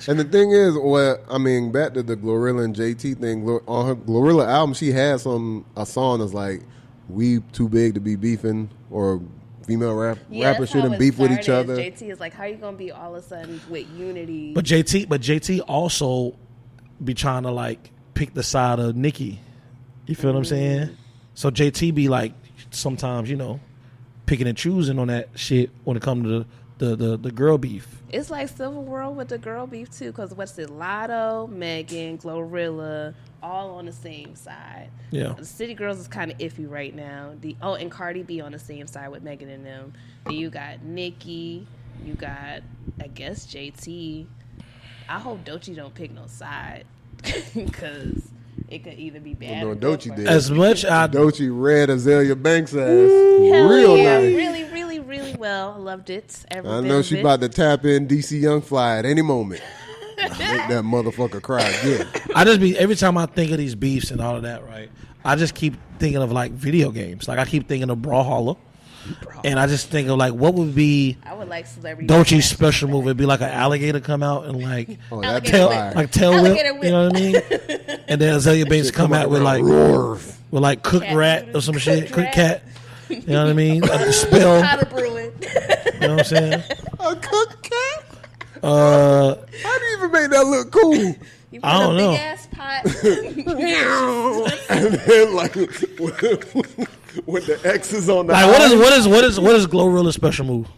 And the thing is, well, I mean, back to the Glorilla and JT thing. On her Glorilla album, she had a song that's like, "We too big to be beefing," or female rappers that's how shouldn't it beef with each started. other. JT is like, how you gonna be all of a sudden with unity? But JT also be trying to like pick the side of Nicki. You feel what I'm saying? So JT be like sometimes, you know, picking and choosing on that shit when it comes to the girl beef. It's like Civil War with the girl beef too, because what's it? Lotto, Megan, Glorilla, all on the same side. Yeah. The City Girls is kind of iffy right now. And Cardi B on the same side with Megan and them. Then you got Nicki, you got I guess JT. I hope Doechii don't pick no side, because it could either be bad. No, or good Doechii for did. her. As much I Doechii read Azalea Banks' ass Hell real yeah, nice. really well. I loved it. Every I bit know of she it. about to tap in DC Young Fly at any moment. Make that motherfucker cry again. I just be every time I think of these beefs and all of that, right? I just keep thinking of like video games. Like I keep thinking of Brawlhalla. And I just think of like what would be I would like celebrity. Doechii's matches special like move. It'd be like an alligator come out and like Oh, that'd be tail, fire. like tail whip. Alligator whip. You know what I mean? And then Azalea Banks come out with like roar. with like cooked Cat rat food. or some shit, Cooked cooked rat. cat. You know what I mean? Like the spell. How to brew it. You know what I'm saying? A cooked cat? Uh, How do you even make that look cool? You put I don't a know. big ass pot. And then like with the X's on the like eyes. what is Glorilla's special move?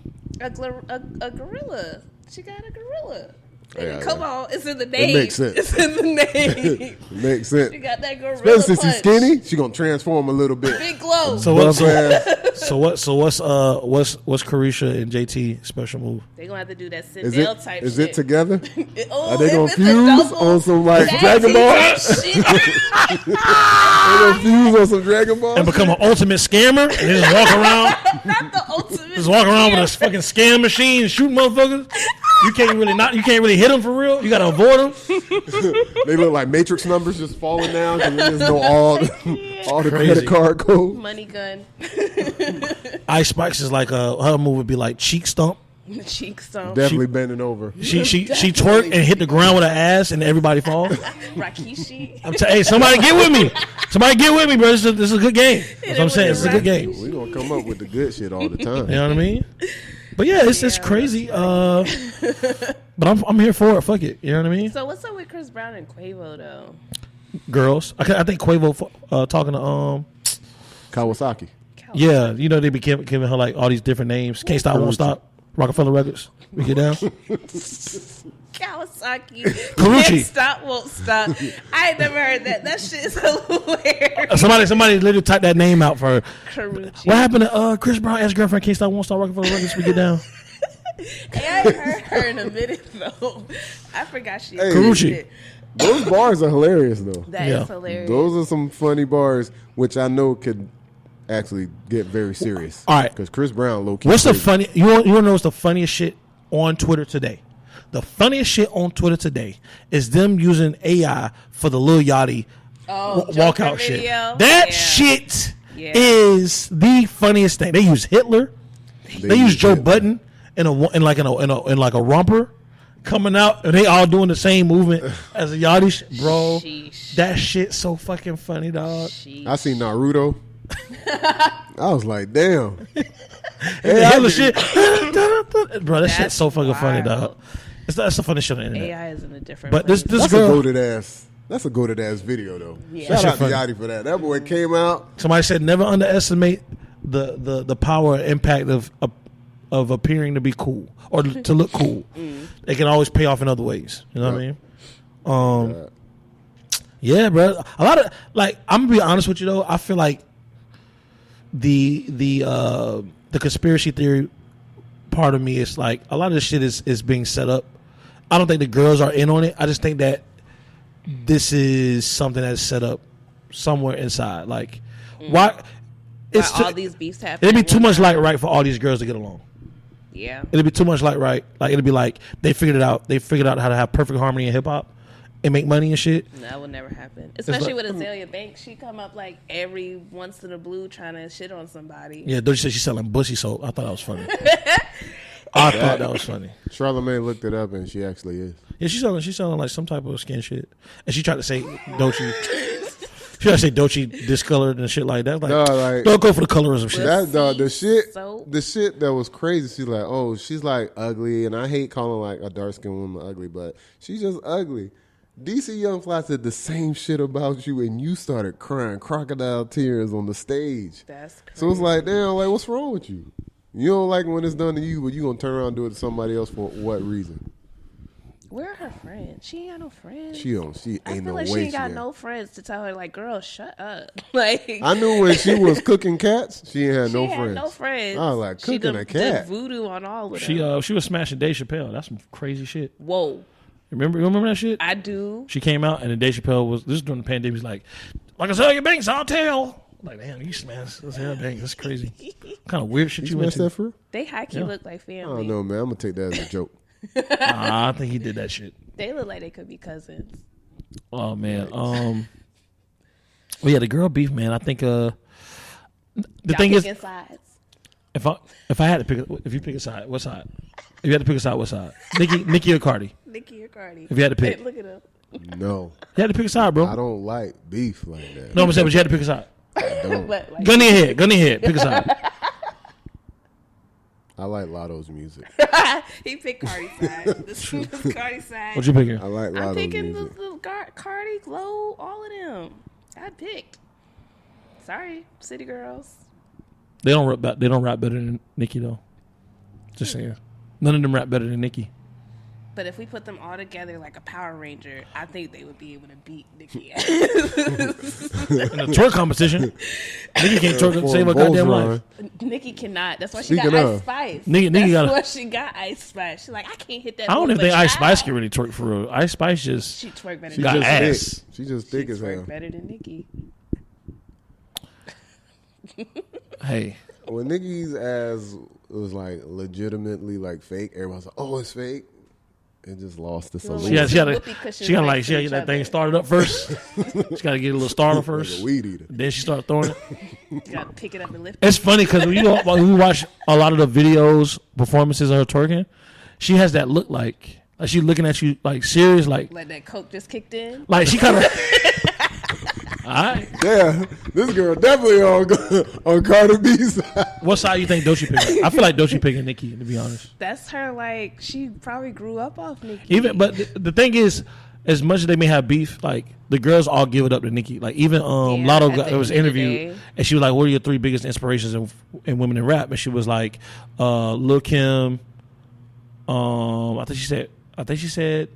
a gorilla. She got a gorilla. Yeah, Come yeah. on, it's in the name. makes sense. It's in the name. Makes sense. She got that gorilla Especially since she's punch. skinny, she gonna transform a little bit. Big glow. So what? Buff ass. So what's Carisha and JT special move? They gonna have to do that Is Sindel type it shit. together? Oh, Are they if gonna it's a fuse double on some like tag Dragon team Ball? shit. They gonna fuse on some Dragon Ball? And become an ultimate scammer and then just walk around, Not the ultimate. just walk around with a fucking scam machine and shoot motherfuckers. You can't really hit them for real. You gotta avoid them. They look like Matrix numbers just falling down because they just know all the Crazy. credit card code. Money gun. Ice Spikes is like her move would be like cheek stomp. Cheek stomp. Definitely bending over. She twerk and hit the ground with her ass and everybody falls. Rakishi. Hey, somebody get with me. Somebody get with me, bro. This is a good game. That's what I'm saying. It's a good game. We gonna come up with the good shit all the time. You know what I mean? But yeah, it's Yeah, crazy. But I'm here for it. Fuck it. You know what I mean? So what's up with Chris Brown and Quavo though? Girls. I think Quavo talking to Kawasaki. yeah, you know they be giving her like all these different names. Can't Stop, Won't Stop. Rockefeller Records. We get down. Kawasaki. Karuchi. Can't stop, won't stop. I ain't never heard that. That shit is hilarious. Somebody literally typed that name out for her. Karuchi. What happened to Chris Brown ex girlfriend? Can't Stop, Won't Stop. Rockefeller Records. We get down. Hey, I ain't heard her in a minute though. I forgot she. Hey. Karuchi. Those bars are hilarious though. That Yeah. is hilarious. Those are some funny bars, which I know could actually get very serious. All right. Because Chris Brown, low key. What's the crazy. funny? You want to know what's the funniest shit on Twitter today? The funniest shit on Twitter today is them using AI for the Lil Yachty Joker walkout shit. video? That Yeah. shit Yeah. is the funniest thing. They use Hitler. They use Joe Hitler. Budden in a romper coming out, and they all doing the same movement as a Yachty. Bro, Sheesh. that shit so fucking funny, dog. I seen Naruto. I was like, damn. And the Hitler shit, bro. That shit's That's so fucking funny, wild. dog. That's the funny shit on the internet. AI is in a different. But this place. That's girl, a goated ass. That's a goated ass video though. Yeah. Shout That out to shit Yachty for that. That boy came out. somebody said never underestimate the power and impact of appearing to be cool or to look cool. It can always pay off in other ways. You know what I mean? Yeah, bro. A lot of I'm gonna be honest with you though. I feel like the conspiracy theory part of me is like a lot of this shit is being set up. I don't think the girls are in on it. I just think that this is something that's set up somewhere inside. Like, why? It's Why all these beefs happen. it'd be too much like right for all these girls to get along. Yeah. It'd be too much like right. Like it'd be like they figured it out. They figured out how to have perfect harmony in hip hop and make money and shit. That would never happen. Especially like- with Azalea Banks. She come up like every once in a blue trying to shit on somebody. Yeah, Doja said she's selling bushy soap. I thought that was funny. I thought that was funny. Charlamagne looked it up and she actually is. Yeah, she's selling like some type of skin shit. And she tried to say Doechii. She tried to say Doechii discolored and shit like that. Like, No, like- don't go for the colorism shit. That dog, the shit, So- the shit that was crazy. She's like, oh, she's like ugly, and I hate calling like a dark skinned woman ugly, but she's just ugly. DC Young Fly said the same shit about you, and you started crying crocodile tears on the stage. That's crazy. So it's like, damn, like what's wrong with you? You don't like it when it's done to you, but you gonna turn around and do it to somebody else for what reason? Where are her friends? She ain't got no friends. She don't. She I ain't feel no like way. she ain't got ain't. no friends to tell her like, girl, shut up. Like I knew when she was cooking cats, she ain't had she no had friends. no friends. I was like, She cooking done a cat. did voodoo on all of She them. she was smashing Dave Chappelle. That's some crazy shit. Whoa, Remember that shit? I do. She came out and then Dave Chappelle was this is during the pandemic. He's like Azalea Banks, I'll tell. I'm like, damn, you smashed Azalea Banks. That's crazy. What kind of weird shit You you went smashed to? that for? They high key Yeah. look like I family. don't know, man. I'm gonna take that as a joke. Nah, I think he did that shit. They look like they could be cousins. Oh man. Well, yeah, the girl beef, man. I think the Y'all thing is, picking sides. if I had to pick, if you pick a side, what side? If you had to pick a side, what side? Nicki or Cardi? Nicki or Cardi? If you had to pick. Hey, look at them. No, You had to pick a side, bro. I don't like beef like that. No, I'm saying, but you had to pick a side. I don't. But like, Gun in your head. Gun in your head. Pick a side. I like Lotto's music. he picked Cardi's side. This is Cardi's side. What you picking? I like I'm Lotto's picking music. the Cardi, Glow, all of them. I picked. Sorry, City Girls. They don't rap. They don't rap better than Nicki though. Just saying. None of them rap better than Nicki. But if we put them all together like a Power Ranger, I think they would be able to beat Nicki. In a twerk competition, Nicki can't twerk to For save her Bulls goddamn Run. life. Nicki cannot. That's why she Speaking got of, Ice Spice. Nicki That's gotta- why she got Ice Spice. She's like, I can't hit that. I don't note, even think but Ice Spice child, can really twerk for real. Ice Spice just She twerk better She got than just Nicki. ass. thick. She just She thick as hell. twerk better than Nicki. hey. When Nicki's ass was like legitimately like fake, everyone's like, "Oh, it's fake." It just lost its She allure. She got Whoopee cushions she got next she to got to each get that thing other. started up first. She got to get a little starter first. Like a weed eater. Then she started throwing it. You gotta pick it up and lift it. It's funny because when you watch a lot of the videos, performances of her twerking, she has that look like she looking at you like serious, like Like that coke just kicked in. she kind of. All right, Yeah, this girl definitely on Cardi B's side. what side you think Doechii picking? I feel like Doechii picking Nicki, to be honest. That's her. Like she probably grew up off Nicki. Even but the thing is, as much as they may have beef, like the girls all give it up to Nicki. Like even Lotto at got, the there was an end of the interview day. and she was like, "What are your three biggest inspirations in women in rap?" And she was like, "Lil' Kim, I think she said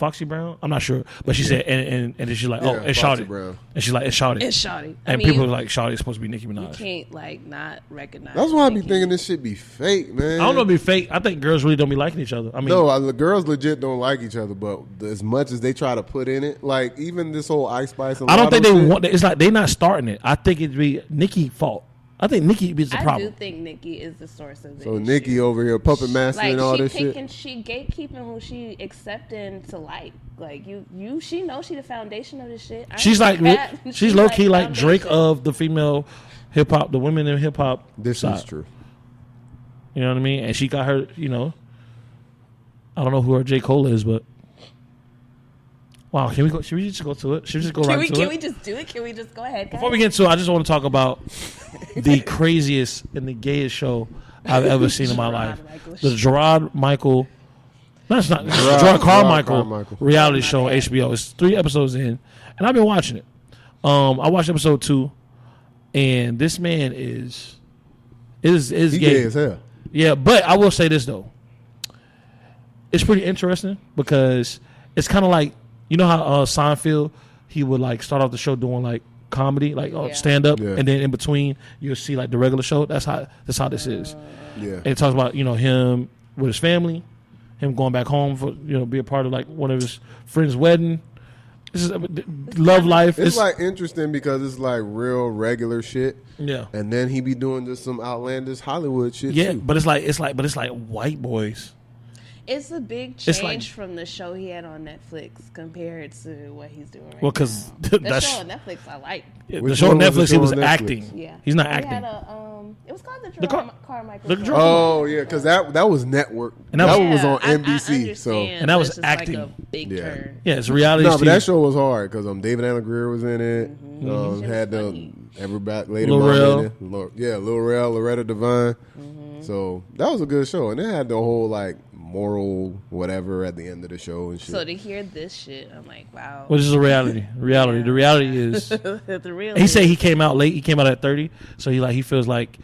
Foxy Brown. I'm not sure, but she said, and then she's like, oh, it's Foxy Shawty. Brown. And she's like, it's Shawty. It's Shawty. And people are like, Shawty is supposed to be Nicki you Minaj. can't like not recognize. That's why I be Nicki. thinking this shit be fake, man. I don't know if it's fake. I think girls really don't be liking each other. I mean, No, the girls legit don't like each other, but as much as they try to put in it, like even this whole Ice Spice and I don't think Lotto they shit, want. It's like they not starting it. I think it'd be Nicki's fault. I think Nicki is the I problem. do think Nicki is the source of the So issue. Nicki over here puppet master like and all she this picking, shit. she gatekeeping who she accepting to like. Like she knows she the foundation of this shit. I She's ain't like, that. she's low key like Drake foundation. of the female hip hop, the women in hip hop. This side. is true. You know what I mean? And she got her, you know, I don't know who her J. Cole is, but wow, can we go? Should we just go to it? Should we just go right to it? Can we just do it? Can we just go ahead, guys? Before we get into it, I just want to talk about the craziest and the gayest show I've ever seen in my life. Michael The Gerard Michael, no, it's not. Gerard Gerard Carmichael Carmichael. reality show on HBO. It's 3 episodes in, and I've been watching it. I watched episode 2, and this man is He gay as hell. Yeah, but I will say this though. It's pretty interesting because it's kind of like, you know how Seinfeld, he would like start off the show doing like comedy, like Yeah. stand up, Yeah. and then in between you'll see like the regular show. That's how this is. Yeah. And it talks about, you know, him with his family, him going back home for, you know, be a part of like one of his friends' wedding. This is love life. It's like interesting because it's like real regular shit, yeah, and then he be doing just some outlandish Hollywood shit. yeah, too. but it's like white boys. It's a big It's change like- from the show he had on Netflix compared to what he's doing right Well, because now. The that's show on Netflix I like. the Which show on one was the Netflix. show He was on Netflix? acting. Yeah, He's not He acting. had it was called the Car- Carmichael. the Show. Gerard- Oh yeah, because that was network. And that that was on I NBC. So understand, And that but was it's just like acting. a big Yeah. turn. Yeah, it's a reality. no, but TV. that show was hard because David Allen Greer was in it. Shit was Had the funny. everybody Lady Lil Mama Rel. in it. Lil Rel, Loretta Devine. So that was a good show, and it had the whole like moral whatever at the end of the show and shit. So to hear this shit, I'm like, wow. Which is a reality. Reality. The reality is The real. he said he came out late. He came out at 30, so he feels like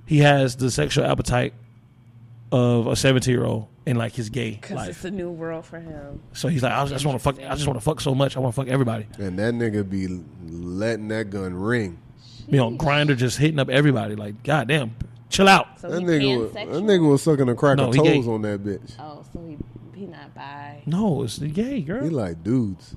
he has the sexual appetite of a 17-year-old in like his gay because life. it's a new world for him. So he's like, I just want to fuck. I just want to fuck so much. I want to fuck everybody. And that nigga be letting that gun ring. You know, Grinder just hitting up everybody. Like, goddamn, chill out. So That he nigga pansexual? was sucking a crack No, of he gay. toes on that bitch. Oh, so he not bi. No, it's the gay He girl. like dudes.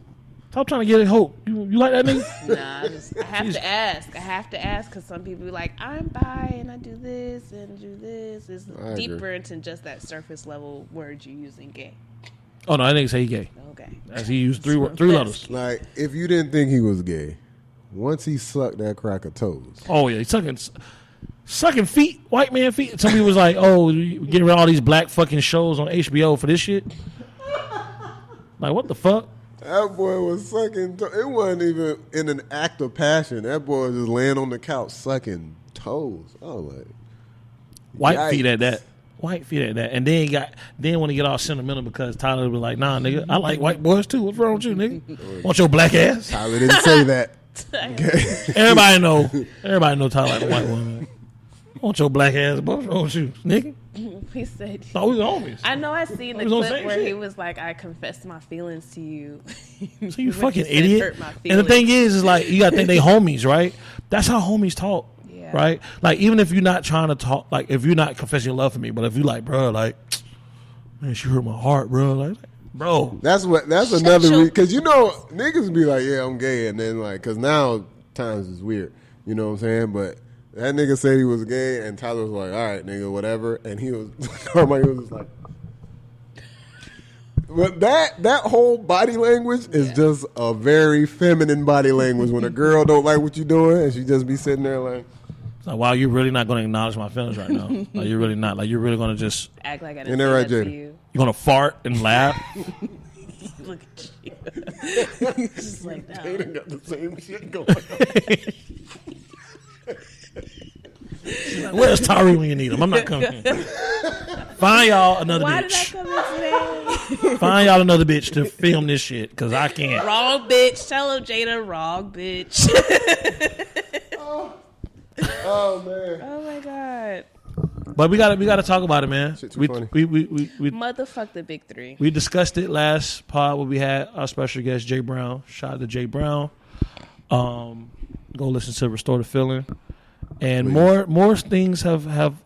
Stop trying to get it. Hope you like that nigga? Nah, I have to ask. I have to ask because some people be like, I'm bi and I do this and do this. It's I agree. deeper into just that surface level word you using gay. Oh no, I didn't say he gay. Okay. As he used three letters. Like if you didn't think he was gay, once he sucked that crack of toes, Oh yeah, he's sucking feet, white man feet. Some people was like, oh, you getting rid of all these black fucking shows on HBO for this shit. Like what the fuck? that boy was sucking. It wasn't even in an act of passion. That boy was just laying on the couch sucking toes. I was like, White feet Yikes. at that. White feet at that. And then when he get all sentimental because Tyler was like, nah, nigga, I like white boys too. What's wrong with you, nigga? Want your black ass? Tyler didn't say that. Okay. Everybody know Tyler like a white woman. Want your black ass, boy? What's wrong with you, nigga? He said. No, we homies. I know I seen the He was on the clip same where shit. he was like, I confessed my feelings to you. So you When fucking he said, idiot. "Hurt my And the thing feelings." is like you gotta think they homies, right? That's how homies talk. Yeah. Right? Like even if you're not trying to talk, like if you're not confessing your love for me, but if you like, bro, like, man, she hurt my heart, bro. Like, bro. That's another because you know niggas be like, yeah, I'm gay, and then like because now times is weird, you know what I'm saying? But that nigga said he was gay, and Tyler was like, all right, nigga, whatever, and he was Carmichael was just like. But that whole body language is just a very feminine body language. When a girl don't like what you're doing, and she just be sitting there like, It's like, wow, you're really not gonna acknowledge my feelings right now. Like you're really not. Like you're really gonna just Act like I Ain't didn't that say right, that to Jada? you. you're gonna fart and laugh. Look at you. He's just like, no. they done got the same shit going on. Like, where's Tyree when you need him? I'm not coming. Find y'all another Why did I bitch. come in today? Find y'all another bitch to film this shit because I can't. Wrong bitch. Tell him Jada, wrong bitch. Oh man. Oh my god. But we gotta talk about it, man. Shit too funny. We Motherfuck the big three. we discussed it last pod where we had our special guest Jay Brown. Shout out to Jay Brown. Go listen to Restore the Feeling, and Please. more things have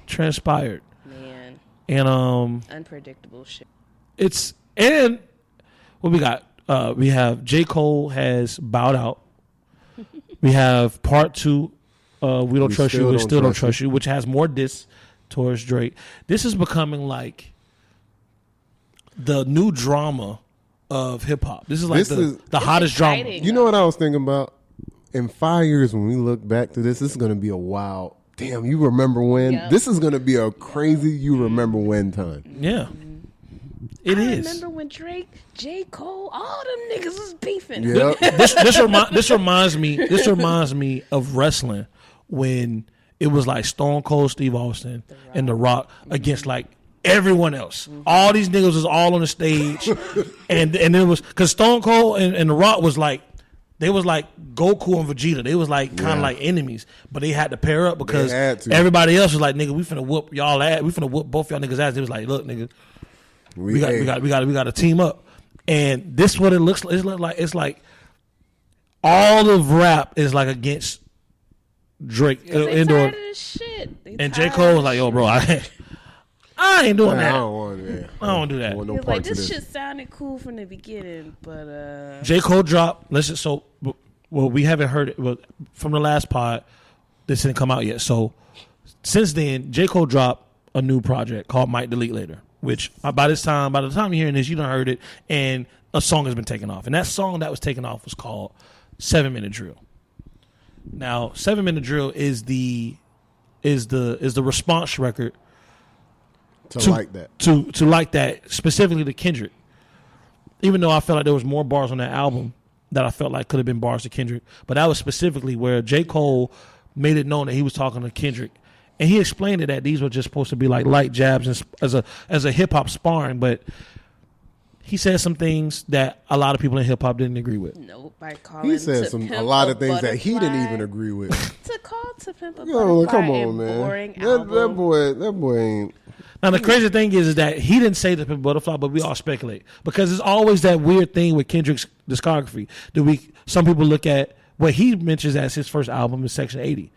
Transpired. Man, and unpredictable shit. it's and what we got. We have J. Cole has bowed out. We have part 2. We don't trust you. We still don't trust you, which has more diss towards Drake. This is becoming like the new drama of hip hop. This is like the hottest drama. exciting. You know what I was thinking about? In 5 years, when we look back to this is going to be a wild. Damn, you remember when? Yep. This is going to be a crazy you remember when time. Yeah, it I is. remember when Drake, J. Cole, all them niggas was beefing. Yeah. This reminds me of wrestling when it was like Stone Cold Steve Austin and The Rock against like everyone else. All these niggas was all on the stage, and it was because Stone Cold and The Rock was like. They was like Goku and Vegeta. They was like kind of like enemies, but they had to pair up because had to. everybody else was like, "Nigga, we finna whoop y'all ass. We finna whoop both y'all niggas ass." They was like, "Look, nigga, we got to team up." And this what it looks like. It's like all of rap is like against Drake. They tired of this shit. They And J. tired Cole of was like, this "Yo, shit. bro, I ain't doing I that. don't want that. I don't do that." I want no He was like, parts of this this. shit sounded cool from the beginning, but J. Cole dropped. Listen, so well, we haven't heard it well, from the last pod. This didn't come out yet. So since then, J. Cole dropped a new project called Might Delete Later, which by the time you're hearing this, you done heard it, and a song has been taken off. And that song that was taken off was called 7 Minute Drill. Now, 7 Minute Drill is the response record To like that. to like that, specifically to Kendrick. Even though I felt like there was more bars on that album that I felt like could have been bars to Kendrick, but that was specifically where J. Cole made it known that he was talking to Kendrick, and he explained it that these were just supposed to be like light jabs and as a hip hop sparring, but he said some things that a lot of people in hip hop didn't agree with. nope. By calling He said To a Pimp lot a of things that he didn't Butterfly- even agree with. To call To Pimp a Yo, Butterfly come a on, man. boring That album. boy ain't. Now the crazy thing is that he didn't say the Butterfly, but we all speculate because it's always that weird thing with Kendrick's discography. Some people look at what he mentions as his first album is Section 80.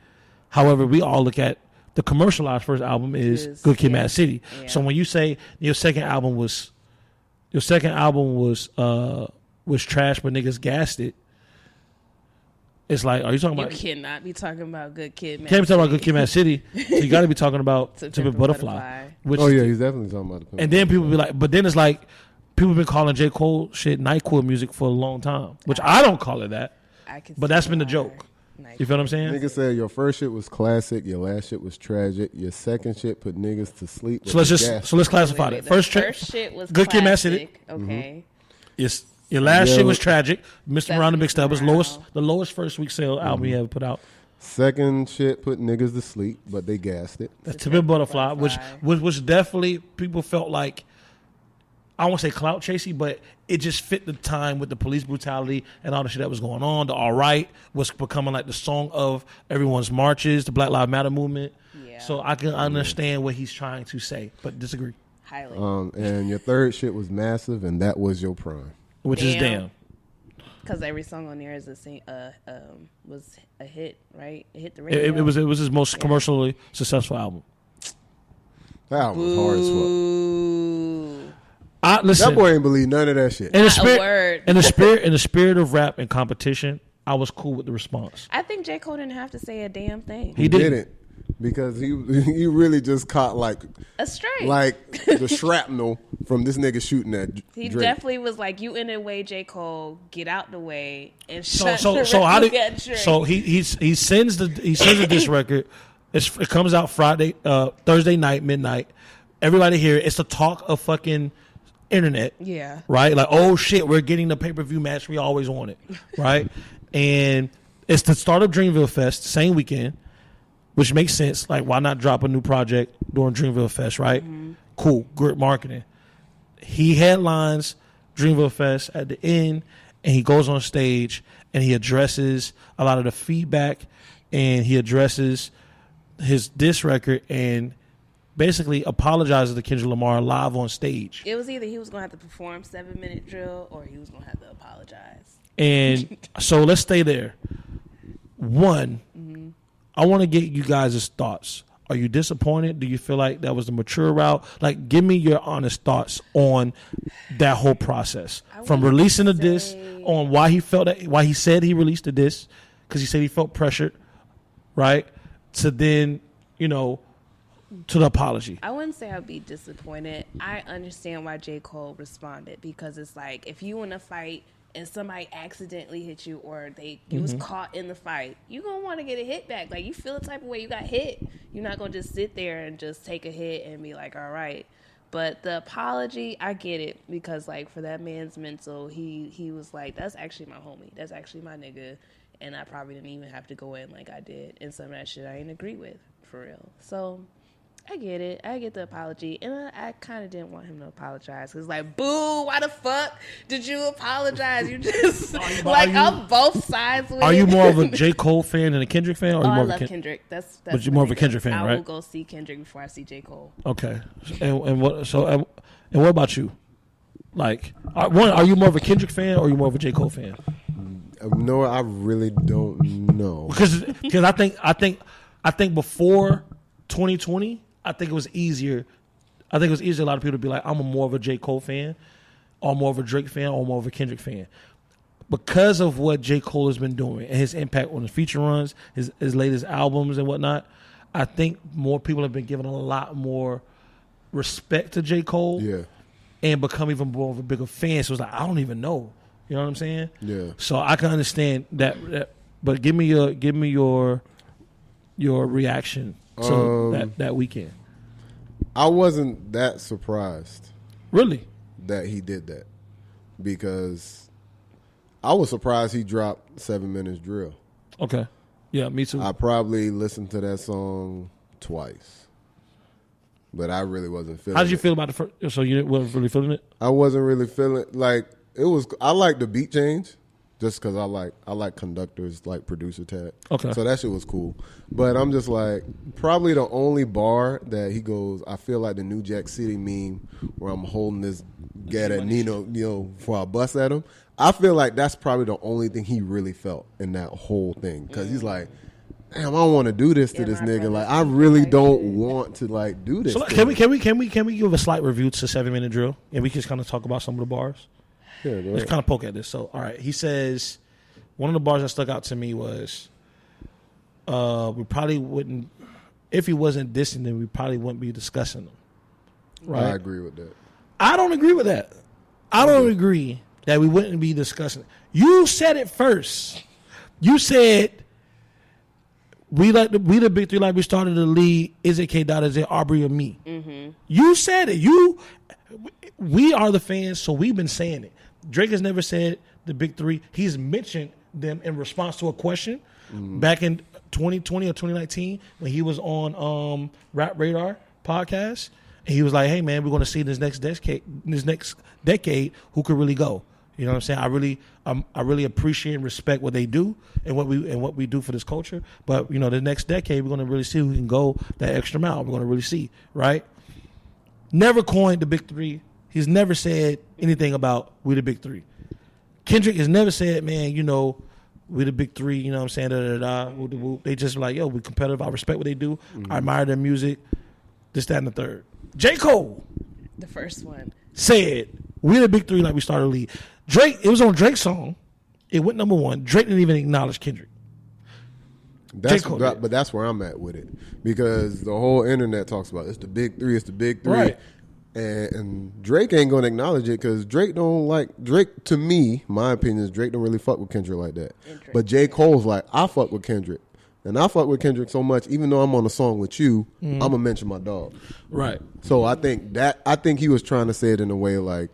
However, we all look at the commercialized first album is Good Kid, Mad City. Yeah. So when you say your second album was trash, but niggas gassed it, it's like, are you talking You about? cannot be talking about Good Kid, man. Can't be talking about Good Kid, Mad City. So you got to be talking about To To Pimp Oh Be a Butterfly. Butterfly. Which Oh yeah, he's definitely talking about the Pimp. and then people be like, but then it's like people been calling J. Cole shit NyQuil music for a long time, which I don't call it that. I can But see that's been the why. joke. Nice. You feel what I'm saying? Nigga said your first shit was classic, your last shit was tragic, your second shit put niggas to sleep. So let's classify Wait, it. the First shit was Good Kid, Mad City. classic. Okay. Yes, your last Yeah, shit was but- tragic. Mr. Around the Big Step was Around. the lowest first week sale album he ever put out. Second shit put niggas to sleep, but they gassed it. That's To Be Butterfly, which definitely people felt like, I won't say clout chasing, but it just fit the time with the police brutality and all the shit that was going on. The All Right was becoming like the song of everyone's marches, the Black Lives Matter movement. Yeah. So I can understand what he's trying to say, but disagree, Highly. And your third shit was massive, and that was your prime. which is Damn. damn. Because every song on there is was a hit, right? It hit the radio. It was his most commercially successful album. That album was hard as fuck. Ooh. I listen. That boy ain't believe none of that shit. In the Not a spirit, word. in the spirit of rap and competition, I was cool with the response. I think J. Cole didn't have to say a damn thing. He didn't. because he really just caught like Astray. the shrapnel from this nigga shooting at He Drake. definitely was like, "You in the way, J. Cole. Get out the way and So shut so the so how record did at Drake." so he sends the disc record. It comes out Thursday night midnight. Everybody hear it. It's the talk of fucking internet. Yeah. Right? Like, oh shit, we're getting the pay-per-view match we always wanted. Right? And it's the start of Dreamville Fest, same weekend, which makes sense. Like, why not drop a new project during Dreamville Fest, right? Mm-hmm. Cool, great marketing. He headlines Dreamville Fest at the end, and he goes on stage and he addresses a lot of the feedback, and he addresses his diss record and basically apologizes to Kendrick Lamar live on stage. It was either he was going to have to perform 7-minute drill or he was going to have to apologize. And so let's stay there. One, I want to get you guys' thoughts. Are you disappointed? Do you feel like that was the mature route? Like, give me your honest thoughts on that whole process. From releasing the diss, on why he felt that, why he said he released the diss, because he said he felt pressured, right? To then, you know, to the apology. I wouldn't say I'd be disappointed. I understand why J. Cole responded, because it's like, if you in a fight and somebody accidentally hit you or you was caught in the fight, you gonna want to get a hit back. Like, you feel the type of way you got hit. You're not gonna just sit there and just take a hit and be like, all right. But the apology, I get it, because like for that man's mental, he was like, that's actually my homie. That's actually my nigga. And I probably didn't even have to go in like I did. And some of that shit I didn't agree with, for real. So I get it. I get the apology. And I kind of didn't want him to apologize. Because, like, boo, why the fuck did you apologize? You just, on both sides with it. Are you more of a J. Cole fan than a Kendrick fan? Or I love Kendrick. That's but you're more of a Kendrick fan, right? I will go see Kendrick before I see J. Cole. Okay. And what about you? Like, are you more of a Kendrick fan or are you more of a J. Cole fan? No, I really don't know. Because I think before 2020, I think it was easier. A lot of people to be like, I'm more of a J. Cole fan, or more of a Drake fan, or more of a Kendrick fan. Because of what J. Cole has been doing and his impact on his feature runs, his latest albums and whatnot, I think more people have been giving a lot more respect to J. Cole. Yeah. And become even more of a bigger fan. So it's like, I don't even know. You know what I'm saying? Yeah. So I can understand that but give me your reaction to that weekend. I wasn't that surprised. Really? That he did that, because I was surprised he dropped 7 Minutes Drill. Okay. Yeah, me too. I probably listened to that song twice, but I really wasn't feeling it. How did you feel about the first? So you weren't really feeling it? I wasn't really feeling like it was. I like the beat change, just because I like Conductor's like producer tag. Okay. So that shit was cool. But I'm just like, probably the only bar that he goes, I feel like the New Jack City meme where I'm holding this gat at Nino, before I bust at him. I feel like that's probably the only thing he really felt in that whole thing. Because he's like, damn, I don't want to do this to this nigga. Like, I really don't want to like do this. So can we give a slight review to 7 Minute Drill, and we can just kind of talk about some of the bars? Yeah, let's kind of poke at this. So, all right, he says one of the bars that stuck out to me was, we probably wouldn't, if he wasn't dissing them, we probably wouldn't be discussing them. Right? I agree with that. I don't agree with that. I don't agree that we wouldn't be discussing it. You said it first. You said we the big three like we started the league. Is it K. Dot? Is it Aubrey or me? Mm-hmm. You said it. We are the fans, so we've been saying it. Drake has never said the big three. He's mentioned them in response to a question back in 2020 or 2019 when he was on Rap Radar podcast. And he was like, hey, man, we're going to see this next decade who could really go. You know what I'm saying? I really appreciate and respect what they do and what we do for this culture. But, the next decade, we're going to really see who can go that extra mile. We're going to really see, right? Never coined the big three. He's never said anything about we the big three. Kendrick has never said, man, we the big three, you know what I'm saying? Da-da-da-da. They just like, yo, we competitive. I respect what they do. I admire their music. This, that, and the third. J. Cole. The first one. Said, we the big three like we started the league. Drake, it was on Drake's song. It went number one. Drake didn't even acknowledge Kendrick. But that's where I'm at with it. Because the whole internet talks about it's the big three, Right. And Drake ain't gonna acknowledge it because Drake don't like Drake. To me, my opinion is Drake don't really fuck with Kendrick like that. But J. Cole's like, I fuck with Kendrick, and I fuck with Kendrick so much. Even though I'm on a song with you, I'm gonna mention my dog. Right. So I think he was trying to say it in a way like,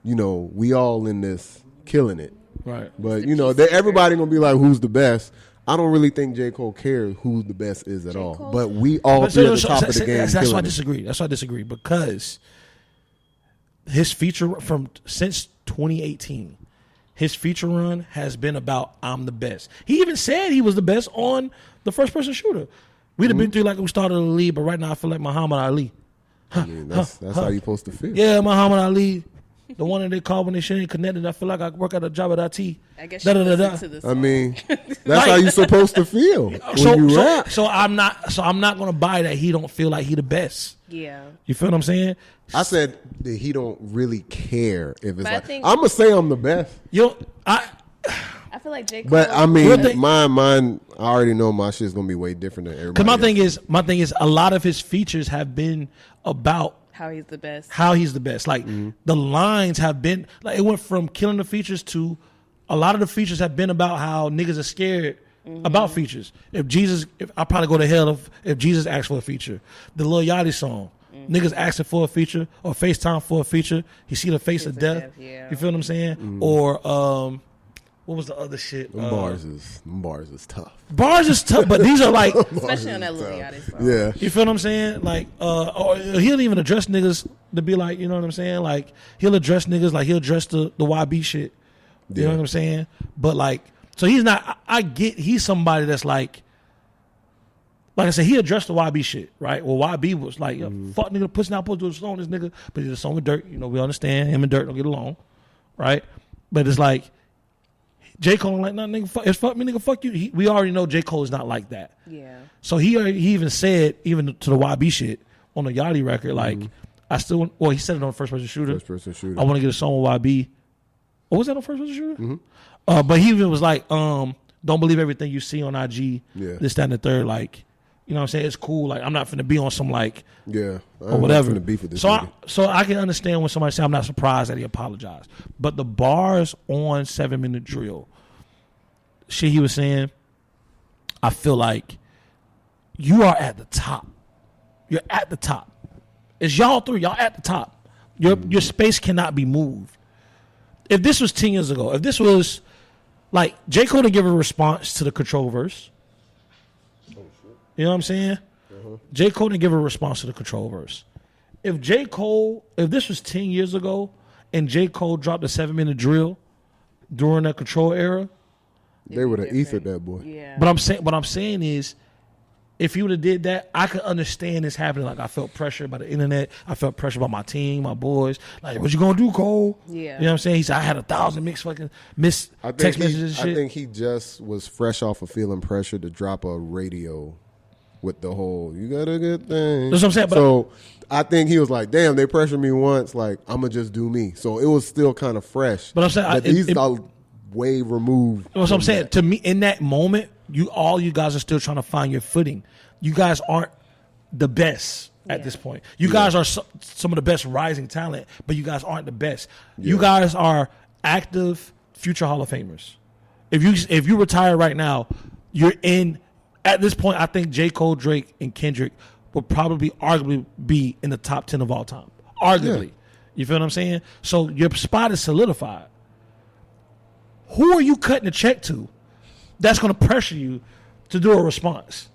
we all in this killing it. Right. But everybody gonna be like, who's the best? I don't really think J. Cole cares who the best is at all. But we all three at the top of the game. That's why I disagree. That's why I disagree, because his feature since 2018, his feature run has been about I'm the best. He even said he was the best on the first person shooter. We'd have been through like we started the league, but right now I feel like Muhammad Ali. I mean, that's how you supposed to feel. Yeah, Muhammad Ali. The one that they call when they shouldn't connected. I feel like I work at a job at IT. I guess you listen to this I song. mean, that's how you supposed to feel when you rap. So I'm not gonna buy that he don't feel like he the best. Yeah. You feel what I'm saying? I said that he don't really care if it's But I like think- I'm gonna say I'm the best, I feel like J. Cole. but I Real mean, thing- mine. I already know my shit's gonna be way different than everybody. Because my thing is, a lot of his features have been about how he's the best. how he's the best. Like the lines have been like it went from killing the features to a lot of the features have been about how niggas are scared about features. If I probably go to hell if Jesus asked for a feature. The Lil Yachty song. Niggas asking for a feature or FaceTime for a feature. You see the face of death. Yeah. You feel what I'm saying? Or what was the other shit? Them bars is tough. Bars is tough, but these are like Especially on that Lil Yachty song. Yeah, you feel what I'm saying? Like, or he'll even address niggas to be like, you know what I'm saying? Like, he'll address niggas like he'll address the YB shit. You know what I'm saying? But like, so he's not. I get he's somebody that's like I said, he addressed the YB shit, right? Well, YB was like, fuck nigga, pussy not supposed to do a song with this nigga, but he did a song with Dirt. You know, we understand him and Dirt don't get along, right? But it's like J. Cole like, nah, nigga, fuck me, nigga, fuck you. We already know J. Cole is not like that. Yeah. So he even said, even to the YB shit on the Yachty record, like, I still, well, he said it on First Person Shooter. First Person Shooter. I want to get a song with YB. Oh, was that on First Person Shooter? But he even was like, don't believe everything you see on IG. Yeah. This, that, and the third. Like, you know what I'm saying? It's cool. Like, I'm not finna be on some, like, Yeah, or whatever. I'm not finna beef with this so, nigga. so I can understand when somebody say, I'm not surprised that he apologized. But the bars on 7 Minute Drill, shit he was saying, I feel like you are at the top. You're at the top. It's y'all three. Y'all at the top. Your space cannot be moved. If this was 10 years ago, if this was like J. Cole to give a response to the Control verse, you know what I'm saying? J. Cole didn't give a response to the Control verse. If this was 10 years ago and J. Cole dropped a 7 Minute Drill during that Control era, They would have ethered that boy. Yeah. but what I'm saying is, if he would have did that, I could understand this happening. Like, I felt pressure by the internet. I felt pressure by my team, my boys. Like, what you gonna do, Cole? Yeah. You know what I'm saying? He said, I had 1,000 missed text messages and I shit. think he just was fresh off of feeling pressure to drop a radio with the whole "you got a good thing." That's what I'm saying, but- So I think he was like, "Damn, they pressured me once. Like, I'm gonna just do me." So it was still kind of fresh. But I'm saying, But these are way removed. That's what I'm from saying. that. To me, in that moment, you guys are still trying to find your footing. You guys aren't the best at this point. You guys are some of the best rising talent, but you guys aren't the best. You guys are active future Hall of Famers. If you retire right now, you're in. At this point, I think J. Cole, Drake, and Kendrick will probably arguably be in the top 10 of all time. Arguably. Yeah. You feel what I'm saying? So your spot is solidified. Who are you cutting a check to that's going to pressure you to do a response?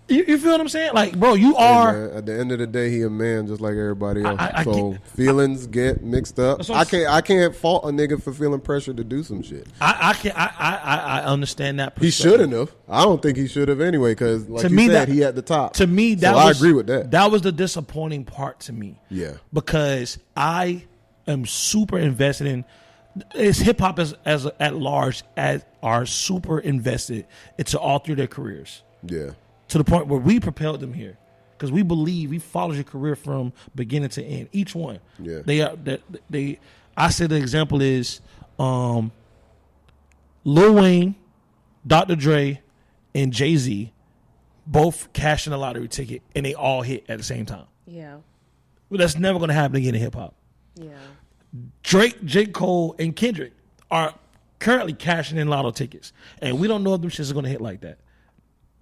You feel what I'm saying? Like, bro, you are. Man, at the end of the day, he a man just like everybody else. I So get- feelings get mixed up. That's what I'm I can't fault a nigga for feeling pressure to do some shit. I understand that. He perspective. shouldn't have. I don't think he should have anyway. Because like To you me, said, that- he at the top. To me, that so was, I agree with that. That was the disappointing part to me. Yeah. Because I am super invested in. It's hip hop as at large as are super invested into all through their careers. Yeah. To the point where we propelled them here, because we believe we followed your career from beginning to end. Each one, Yeah. they are. They I said the example is, Lil Wayne, Dr. Dre, and Jay-Z, both cashed in a lottery ticket, and they all hit at the same time. Yeah. Well, that's never going to happen again in hip hop. Yeah. Drake, J. Cole, and Kendrick are currently cashing in lotto tickets, and we don't know if them shits are going to hit like that.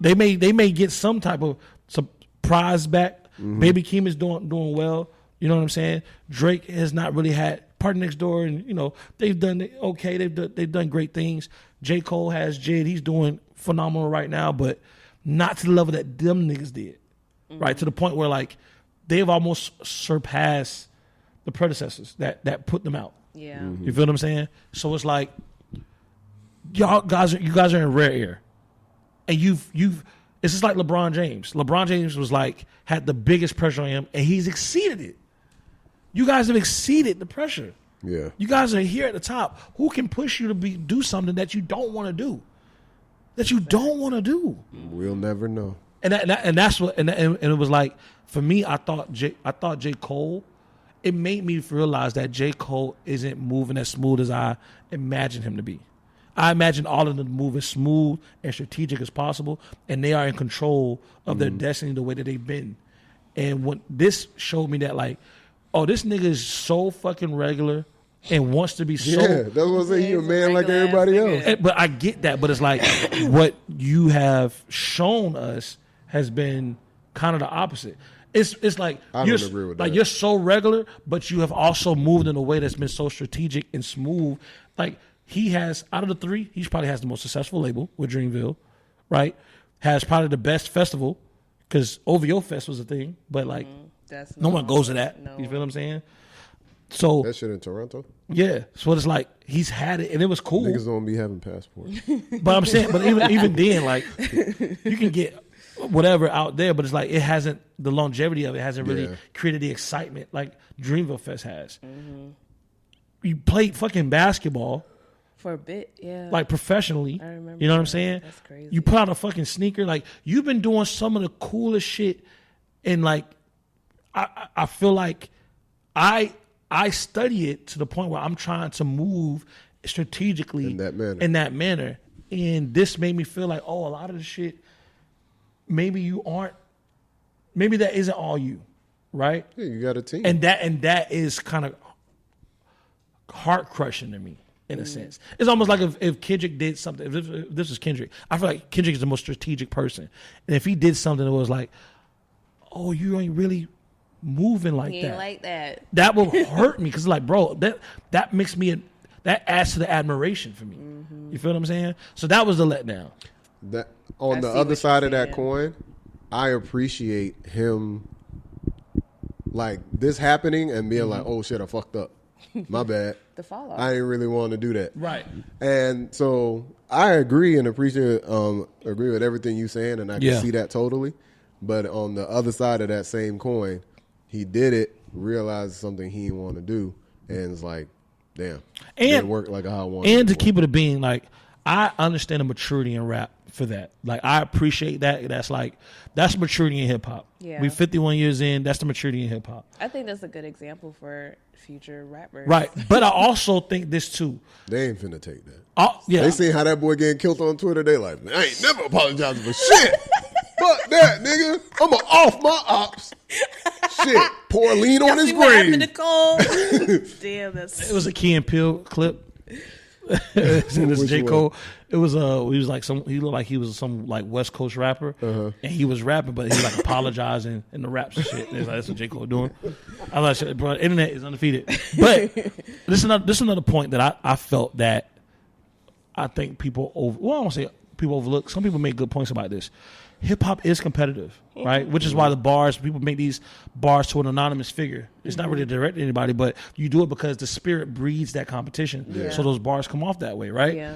They may get some type of surprise back. Baby Keem is doing well. You know what I'm saying? Drake has not really had Party Next Door, and you know they've done okay. They've done great things. J. Cole has Jid. He's doing phenomenal right now, but not to the level that them niggas did. Right, to the point where like they've almost surpassed the predecessors that put them out. Yeah. You feel what I'm saying? So it's like you guys are in rare air. And you've It's just like LeBron James. LeBron James was like, had the biggest pressure on him, and he's exceeded it. You guys have exceeded the pressure. Yeah. You guys are here at the top. Who can push you to do something that you don't want to do? That you don't want to do. We'll never know. And that's what and it was like, for me, I thought J. Cole, it made me realize that J. Cole isn't moving as smooth as I imagined him to be. I imagine all of them moving smooth and strategic as possible, and they are in control of their destiny the way that they've been. And when this showed me that, like, oh, this nigga is so fucking regular and wants to be so. Yeah, that's what I'm saying. You're a man like everybody else. But I get that. But it's like what you have shown us has been kind of the opposite. It's like I don't agree with that. You're so regular, but you have also moved in a way that's been so strategic and smooth. Like, he has, out of the three, he probably has the most successful label with Dreamville, right? Has probably the best festival, because OVO Fest was a thing, but like no one goes to that. No. You feel what I'm saying? So That shit in Toronto? yeah, so it's like he's had it and it was cool. Niggas don't be having passports. But I'm saying, but even then, like, you can get whatever out there, but it's like it hasn't, the longevity of it hasn't really created the excitement like Dreamville Fest has. You played fucking basketball For a bit, yeah. like professionally. I remember You know what I'm that. saying? That's crazy. You put out a fucking sneaker. Like, you've been doing some of the coolest shit, and like I feel like I study it to the point where I'm trying to move strategically In that manner. And this made me feel like, oh, a lot of the shit, maybe that isn't all you, right? Yeah, you got a team. And that is kind of heart crushing to me in a sense. It's almost like if Kendrick did something. If this was Kendrick, I feel like Kendrick is the most strategic person, and if he did something that was like, "Oh, you ain't really moving like He that," ain't like that. that will hurt me because, like, bro, that makes me that adds to the admiration for me. You feel what I'm saying? So that was the letdown. That on I the see other what side you're of that saying. coin, I appreciate him like this happening and being like, "Oh shit, I fucked up. My bad. The fallout. I ain't really want to do that." Right. And so I agree and appreciate agree with everything you saying, and I can Yeah. see that totally. But on the other side of that same coin, he did it, realized something he didn't want to do, and it's like, damn, it didn't work like how I wanted. And to it keep it a being, like, I understand the maturity in rap for that. Like, I appreciate that. That's maturity in hip hop. Yeah. We 51 years in. That's the maturity in hip hop. I think that's a good example for future rappers. Right. But I also think this too. They ain't finna take that. Yeah. They seen how that boy getting killed on Twitter. They like, I ain't never apologizing for shit. Fuck that, nigga. I'ma off my ops. Shit. Pour lean on his See what happened to grave. Cole? Damn, that's It was a Key and Peele clip. This Which J. one? Cole. It was he was like he looked like he was some like West Coast rapper, and he was rapping, but he was like apologizing in the raps and shit. It's like, that's what J. Cole doing. I was like, bro, the internet is undefeated. But this is another point that I felt that I think people I don't want to say people overlook. Some people make good points about this. Hip hop is competitive, right? Which is why the bars, people make these bars to an anonymous figure. It's not really directed to anybody, but you do it because the spirit breeds that competition. Yeah. So those bars come off that way, right? yeah.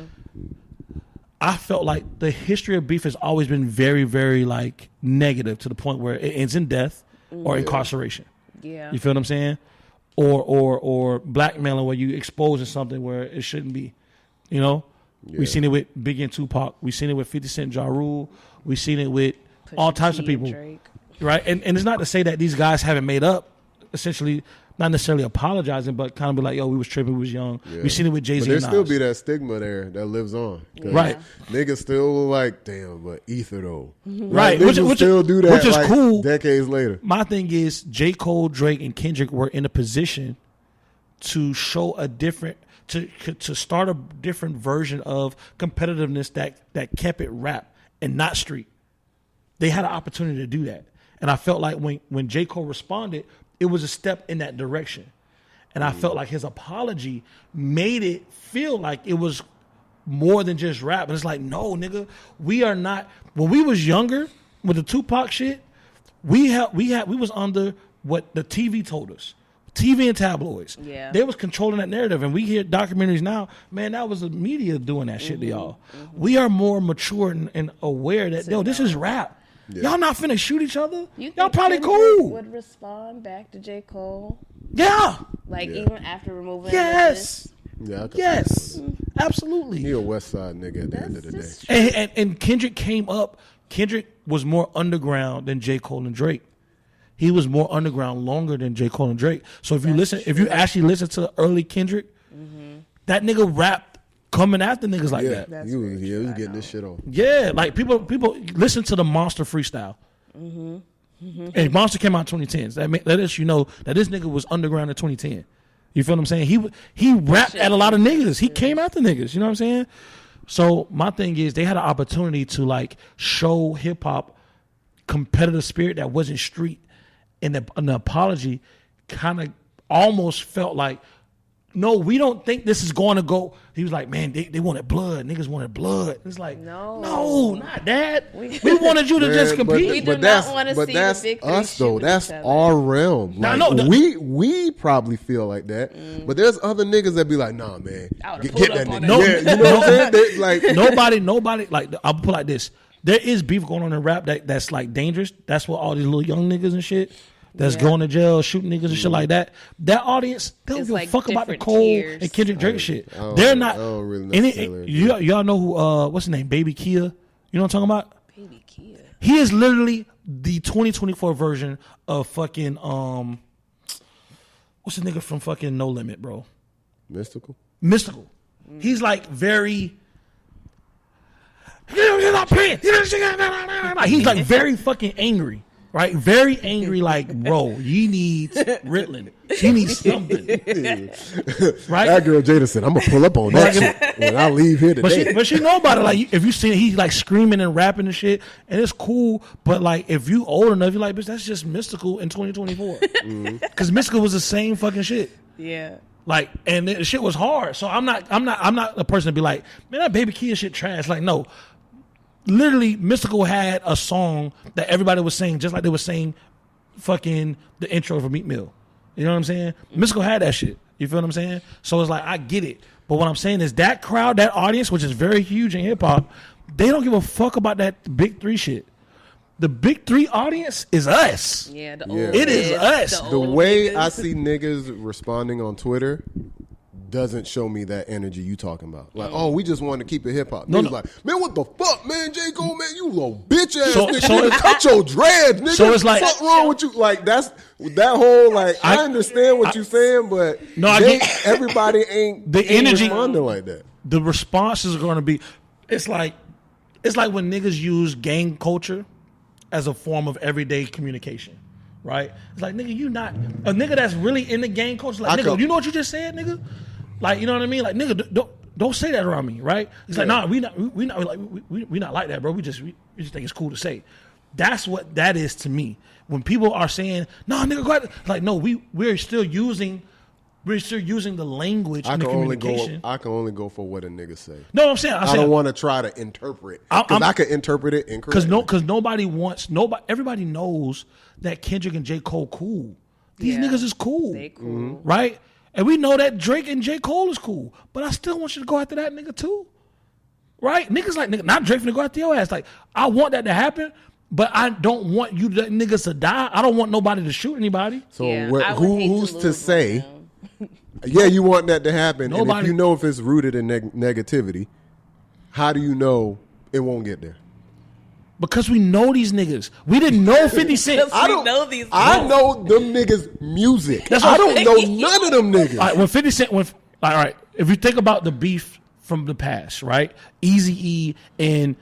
I felt like the history of beef has always been very, very like negative to the point where it ends in death or incarceration. Yeah. You feel what I'm saying? Or blackmailing where you exposing something where it shouldn't be. You know? Yeah. We've seen it with Biggie and Tupac. We've seen it with 50 Cent, Ja Rule. We've seen it with Pusha all types T of people. and Drake. Right? And it's not to say that these guys haven't made up, essentially, not necessarily apologizing, but kind of be like, yo, we was tripping, we was young. Yeah. We've seen it with Jay-Z But there and still Nas. be that stigma there that lives on. 'Cause Right. Niggas still like, damn, but Ether though. Right. Niggas still do that which is like cool. decades later. My thing is J. Cole, Drake, and Kendrick were in a position to show a different, to start a different version of competitiveness that kept it rap and not street. They had an opportunity to do that. And I felt like when J. Cole responded, it was a step in that direction. And I felt like his apology made it feel like it was more than just rap. And it's like, no, nigga, we are not. When we was younger with the Tupac shit, we was under what the TV told us. TV and tabloids. Yeah. They was controlling that narrative. And we hear documentaries now, man, that was the media doing that shit to y'all. We are more mature and aware that, yo, this is rap. Yeah. Y'all not finna shoot each other. You think Y'all probably Kendrick cool. would respond back to J. Cole? Yeah. Like, Yeah. even after removing Yes. Yeah, I could Yes. see that. Absolutely. He a West Side nigga at the end of the day. That's just true. And Kendrick came up. Kendrick was more underground than J. Cole and Drake. He was more underground longer than J. Cole and Drake. So if you actually listen to early Kendrick, that nigga rapped coming after niggas like Yeah, that. That's he was, very he true, was I getting know. this shit on. Yeah, like people listen to the Monster freestyle. And Monster came out in 2010s. That is, you know, that this nigga was underground in 2010. You feel what I'm saying? He rapped at a lot of niggas. He came after niggas. You know what I'm saying? So my thing is, they had an opportunity to like show hip hop competitive spirit that wasn't street, and the apology kind of almost felt like, no, we don't think this is going to go. He was like, man, they wanted blood. Niggas wanted blood. It's like, no, not that. We wanted you to just compete. We do not want to see that's the big three us though. shoot That's each other. our realm. Nah, Like, no, we probably feel like that, but there's other niggas that be like, nah, man, I would've get pulled that up on nigga. that. Yeah, you know what I'm saying? They, like, nobody like, I'll put it like this. There is beef going on in rap that's like dangerous. That's what all these little young niggas and shit that's going to jail, shooting niggas and shit like that. That audience, they don't It's give like a fuck about the different Cole tiers. and Kendrick Drake shit. I don't- They're not. I don't really and necessarily y'all know who? What's his name? Baby Kia. You know what I'm talking about? Baby Kia. He is literally the 2024 version of fucking what's the nigga from fucking No Limit, bro? mystical. Mystical. He's like very. You're not paying. Like, he's like very fucking angry, right? Very angry. Like, bro, you need Ritalin. You need something, right? That girl Jada said, I'm gonna pull up on that shit when I leave here today. But she know about it. Like, if you see it, he's like screaming and rapping and shit, and it's cool. But like, if you old enough, you're like, bitch, that's just Mystical in 2024. Because Mystical was the same fucking shit. Yeah. Like, and the shit was hard. So I'm not a person to be like, man, that Baby Kia shit trash. Like, no. Literally, Mystical had a song that everybody was saying, just like they were saying fucking the intro for Meat Mill. You know what I'm saying? Mystical had that shit. You feel what I'm saying? So it's like, I get it. But what I'm saying is that crowd, that audience, which is very huge in hip hop, they don't give a fuck about that big three shit. The big three audience is us. Yeah. The Yeah. old It is heads, us. The old way niggas. I see niggas responding on Twitter doesn't show me that energy you talking about. Like, oh, we just want to keep it hip hop. No, Niggas no. like, man, what the fuck, man? J. Cole, man, you little bitch ass So- nigga. so Nigga, cut your dreads, nigga. So it's like- what's wrong with you? Like, that's that whole like. I understand what you're saying, but No, I they, get- everybody ain't The energy- responding like that. The responses are going to be, it's like when niggas use gang culture as a form of everyday communication, right? It's like, nigga, you not a nigga that's really in the gang culture. Like, I nigga, could- you know what you just said, nigga? Like, you know what I mean? Like, nigga, don't say that around me, right? It's like, Yeah. nah, we not like that, bro. We just think it's cool to say. That's what that is to me. When people are saying, nah, nigga, go ahead. Like, no, we're still using the language I and the can only communication. go. I can only go for what a nigga say. No, I'm saying, I don't want to try to interpret because I could interpret it incorrectly. Because everybody knows that Kendrick and J. Cole cool. These Yeah. niggas is cool. They cool. Right? And we know that Drake and J. Cole is cool. But I still want you to go after that nigga too. Right? Niggas like, nigga, not Drake finna go after your ass. Like, I want that to happen, but I don't want you niggas to die. I don't want nobody to shoot anybody. So Yeah, where, I would hate who's to lose say? one of them. Yeah, you want that to happen. And if Nobody- you know if it's rooted in negativity, how do you know it won't get there? Because we know these niggas. We didn't know 50 Cent. I don't know these I niggas. know them niggas' music. That's I what don't I'm know saying. none of them niggas. All right, when 50 Cent went, all right, if you think about the beef from the past, right? Eazy-E and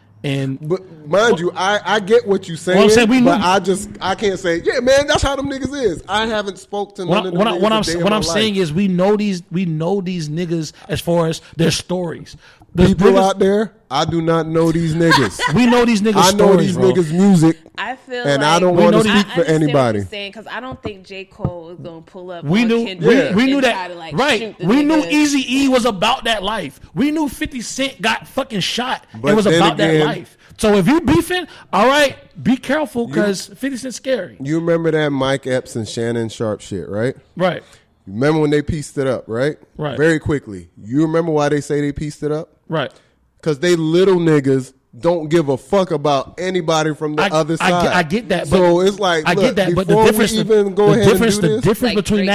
But mind you, I get what you're saying. Well, I'm saying we but knew- I can't say, yeah, man, that's how them niggas is. I haven't spoke to none of them niggas what I'm saying is we know these niggas as far as their stories. The people niggas- out there, I do not know these niggas. we know these niggas I know stories, these bro. niggas' music. I feel And like I don't We want know to these- speak for anybody. Because I don't think J. Cole is gonna pull up. We on knew Kendrick we knew and that try to, like, right. shoot the We knew nigga. Eazy-E was about that life. We knew 50 Cent got fucking shot. But it was then about that again- life. So if you beefing, all right, be careful because 50 Cent's scary. You remember that Mike Epps and Shannon Sharp shit, right? Right. Remember when they pieced it up, right? Right. Very quickly. You remember why they say they pieced it up? Right. Because they little niggas don't give a fuck about anybody from the other side. I get that. So it's like, I get that. But the difference, the difference between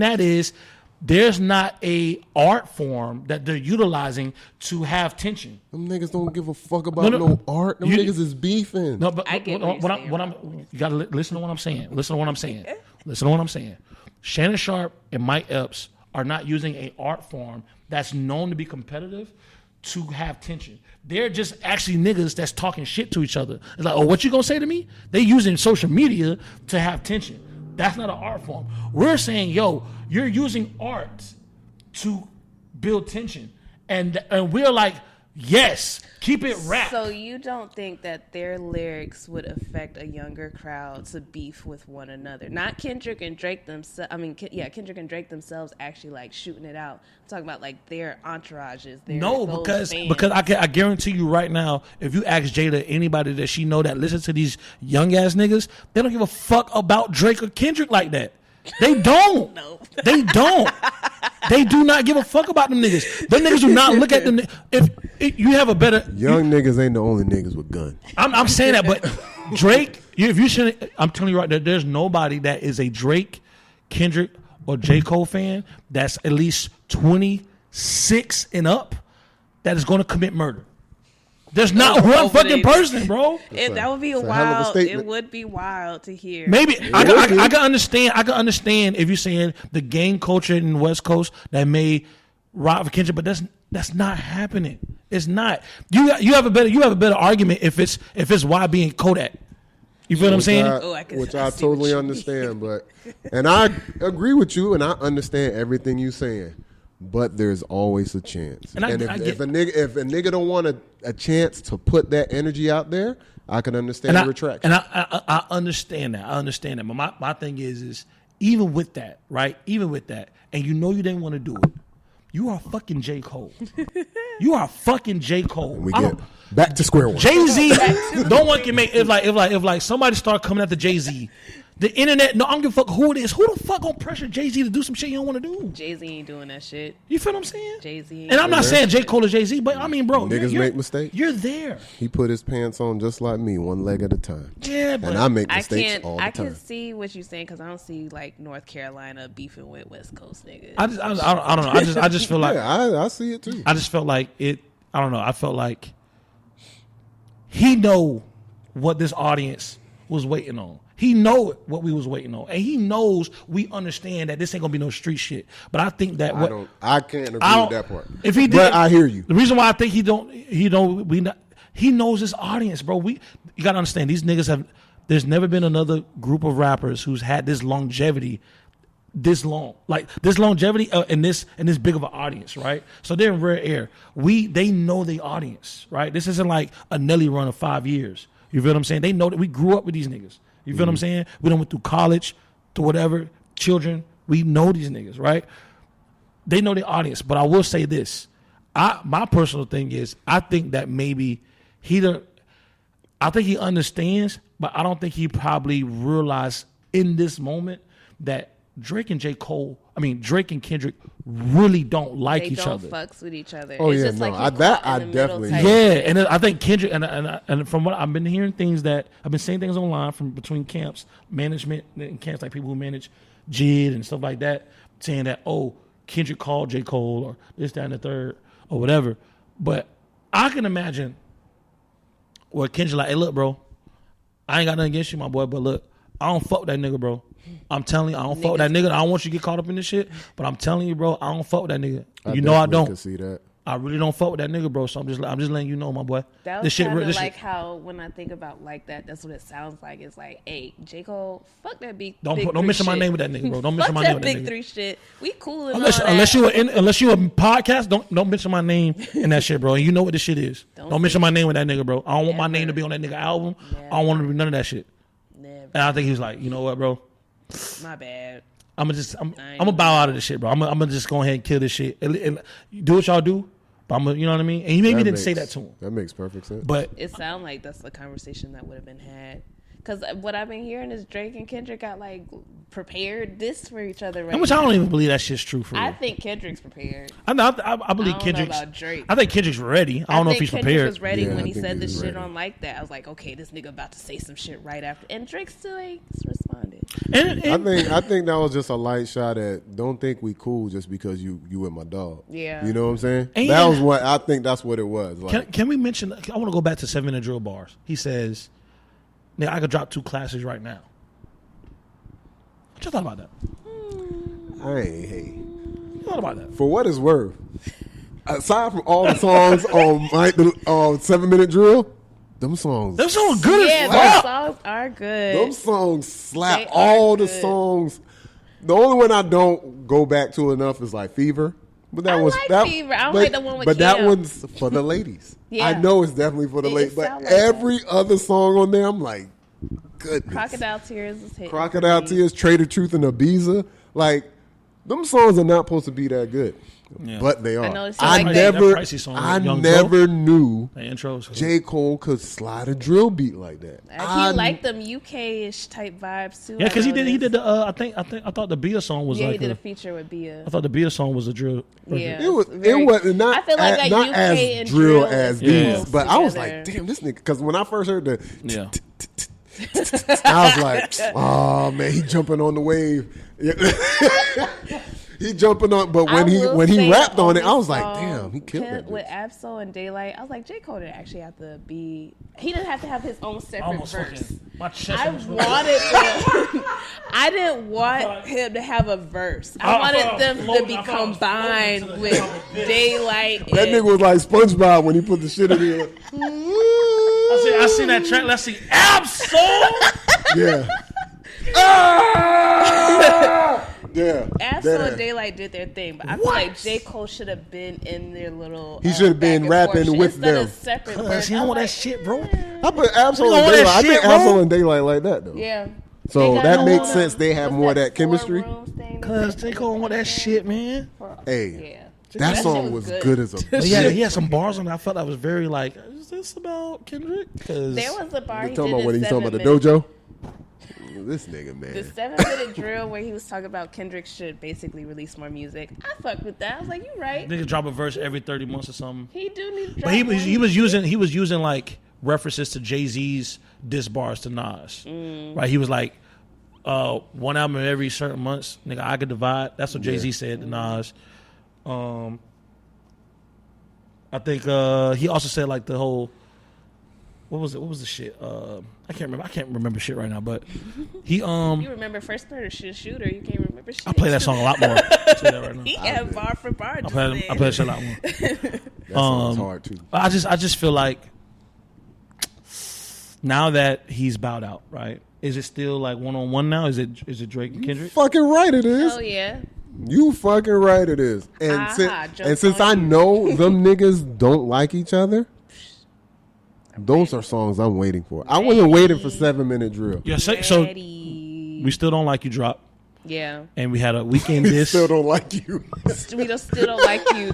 that is there's not a art form that they're utilizing to have tension. Them niggas don't give a fuck about no art. Them niggas is beefing. No, but I get you gotta listen to what I'm saying. Listen to what I'm saying. Shannon Sharpe and Mike Epps are not using a art form that's known to be competitive to have tension. They're just actually niggas that's talking shit to each other. It's like, oh, what you gonna say to me? They using social media to have tension. That's not an art form. We're saying, yo, you're using art to build tension. And we're like, yes, keep it rap. So you don't think that their lyrics would affect a younger crowd to beef with one another? Not Kendrick and Drake themselves. I mean, Kendrick and Drake themselves actually like shooting it out. I'm talking about like their entourages. Because I guarantee you right now, if you ask Jada, anybody that she know that listens to these young ass niggas, they don't give a fuck about Drake or Kendrick like that. They don't. No. They don't. They do not give a fuck about them niggas. Them niggas do not look at them. If you have a better niggas ain't the only niggas with guns. I'm saying that, but Drake, if you should, I'm telling you right there, there's nobody that is a Drake, Kendrick, or J. Cole fan that's at least 26 and up that is going to commit murder. There's not one fucking person, bro. That would be wild. It would be wild to hear. Maybe I can understand. I can understand if you're saying the gang culture in the West Coast that may rock for Kendrick, but that's not happening. It's not. You have a better argument if it's YB and Kodak. You feel what I'm saying? Which I totally understand, but and I agree with you, and I understand everything you're saying. But there's always a chance. And if a nigga don't want a chance to put that energy out there, I can understand the retraction. And I understand that. I understand that. But my thing is even with that, right? Even with that, and you know you didn't want to do it, you are fucking J. Cole. You are fucking J. Cole. And we get back to square one. Jay-Z, no one can make if like somebody start coming after Jay-Z. The internet, no, I don't give a fuck who it is. Who the fuck gonna pressure Jay-Z to do some shit you don't want to do? Jay-Z ain't doing that shit. You feel what I'm saying? Jay-Z. And I'm not saying J. Cole or Jay-Z, but I mean, bro. Niggas make mistakes. You're there. He put his pants on just like me, one leg at a time. Yeah, but and I make mistakes all the time. I can see what you're saying because I don't see like North Carolina beefing with West Coast niggas. I don't know. I just feel like. Yeah, I see it too. I just felt like it. I don't know. I felt like he know what this audience was waiting on. He know what we was waiting on, and he knows we understand that this ain't gonna be no street shit. But I think that I can't agree with that part. If he did, but I hear you. The reason why I think he knows his audience, bro. You gotta understand these niggas have. There's never been another group of rappers who's had this longevity, this long, like this longevity and this big of an audience, right? So they're in rare air. They know the audience, right? This isn't like a Nelly run of 5 years. You feel what I'm saying? They know that we grew up with these niggas. You feel what I'm saying? We done went through college, to whatever, children. We know these niggas, right? They know the audience. But I will say this. My personal thing is, I think that maybe I think he understands, but I don't think he probably realized in this moment that Drake and Drake and Kendrick really don't like each other. They don't fucks with each other. Oh, it's yeah, just no. like That I definitely know. Yeah, and I think Kendrick, and from what I've been hearing things that, I've been seeing things online from between camps, management and camps, like people who manage JID and stuff like that, saying that, oh, Kendrick called J. Cole or this, that, and the third or whatever. But I can imagine where Kendrick like, hey, look, bro, I ain't got nothing against you, my boy, but look, I don't fuck with that nigga, bro. I'm telling you, I don't fuck with that nigga. I don't want you to get caught up in this shit, but I'm telling you, bro, I don't fuck with that nigga. You know I don't. Can see that. I really don't fuck with that nigga, bro. So I'm just letting you know, my boy. That was kind of like how when I think about like that, that's what it sounds like. It's like, hey, J. Cole, fuck that big. Don't mention my name with that nigga, bro. Don't mention my name with that nigga. Big 3 shit. We cool and unless you a podcast, don't mention my name in that shit, bro. And you know what this shit is. Don't mention my name with that nigga, bro. I don't want my name to be on that nigga album. Never. I don't want to be none of that shit. Never. And I think he was like, you know what, bro? My bad. I'm gonna bow out of this shit, bro. I'm gonna just go ahead and kill this shit and do what y'all do. But you know what I mean? And he maybe didn't say that to him. That makes perfect sense. But it sounds like that's a conversation that would have been had. Because what I've been hearing is Drake and Kendrick got like prepared this for each other. Right Which I don't even believe that shit's true for real. I think Kendrick's prepared. I believe I don't Kendrick's. know about Drake. I think Kendrick's ready. I don't know if he's Kendrick prepared. was ready Yeah, when I he think said he's this shit ready. on like that. I was like, okay, this nigga about to say some shit right after, and Drake still ain't responded. And I think that was just a light shot at don't think we cool just because you with my dog. Yeah. You know what I'm saying? And- that was what I think that's what it was. Like, can we mention? I want to go back to 7 Minute Drill bars. He says, "Nigga, I could drop 2 classics right now." What you thought about that? hey, What thought about that? for what it's worth, aside from all the songs on Mike, 7 Minute Drill, them songs, Them songs good Yeah, as those fuck. songs are good. them songs slap. They are All the good. songs. The only one I don't go back to enough is like Fever. But that I was like that. Fever. I don't but, like the one with But that Cam. one's for the ladies. Yeah. I know it's definitely for the It ladies. But sound like every other song on there, I'm like, goodness. Crocodile Tears is hitting. Crocodile Tears, Trader Truth, and Ibiza. Like, them songs are not supposed to be that good. Yeah. But they are. know it's I like that. never, That Pricey song with I Young never knew The intros. J. Cole could slide a drill beat like that. He liked them UK-ish type vibes too. Yeah, because he I did noticed. the. I thought the Bia song was Yeah, like. he did a feature with Bia. I thought the Bia song was a drill. Yeah. It was. Very- It was not. I feel like that not UK as and drill drill as is these, close but I was together. like, damn, this nigga. Because when I first heard the, Yeah. I was like, oh man, he jumping on the wave. Yeah. He jumping on, but when he rapped on it, I was like, damn, he killed that. With bitch. Absol and Daylight. I was like, J. Cole didn't actually have to be. He didn't have to have his own separate Almost verse. fucking. My chest I almost wanted him. I didn't want him to have a verse. I I wanted thought I them was to floating- be I thought I was combined floating to the with top of this. Daylight. That and- nigga was like SpongeBob when he put the shit in there. I seen that track. Let's see. Absol. Yeah. Yeah. Absol That- and Daylight did their thing, but I feel like J. Cole should have been in their little. He should have been back and forth rapping shit with instead them. of separate Cause verse. he I don't was want that like, shit, bro. I put Absol You know and that Daylight. I shit, think bro? Absol and Daylight like that though. Yeah. So They got that the makes whole, sense. They have what's more of that 4 chemistry. rooms thing? Cause J. Cole don't want that shit, man. Hey, Yeah. that shit song was good as a But yeah, bitch. he had some bars on it. I felt that was very like, is this about Kendrick? Cause There was a bar You he talking did about when in he's talking 7 about the minutes. dojo? This nigga, The man. 7-minute drill where he was talking about Kendrick should basically release more music. I fucked with that. I was like, you right. niggas drop a verse every 30 months or something. He do need to drop But he more. was using like references to Jay-Z's diss bars to Nas. Right? He was like, one album every certain months, nigga, I could divide. That's what Jay-Z said to Nas. I think he also said like the whole what was the shit? I can't remember shit right now, but he You remember First Person Shooter. You can't remember shit. I play that song a lot more. I'll tell you that right now. He had bar for bar. I just play then. that shit a lot more. That song's hard too. I just feel like now that he's bowed out, right? Is it still like 1-on-1 now? Is it Drake and Kendrick? Fucking right it is. Oh yeah. You fucking right it is. And Aha, joke's since on I you. know them niggas don't like each other, those are songs I'm waiting for. I wasn't waiting for 7-minute drill. Yeah, so Ready. we still don't like you drop, Yeah. and we had a weekend We diss. still don't like you. We still don't like you.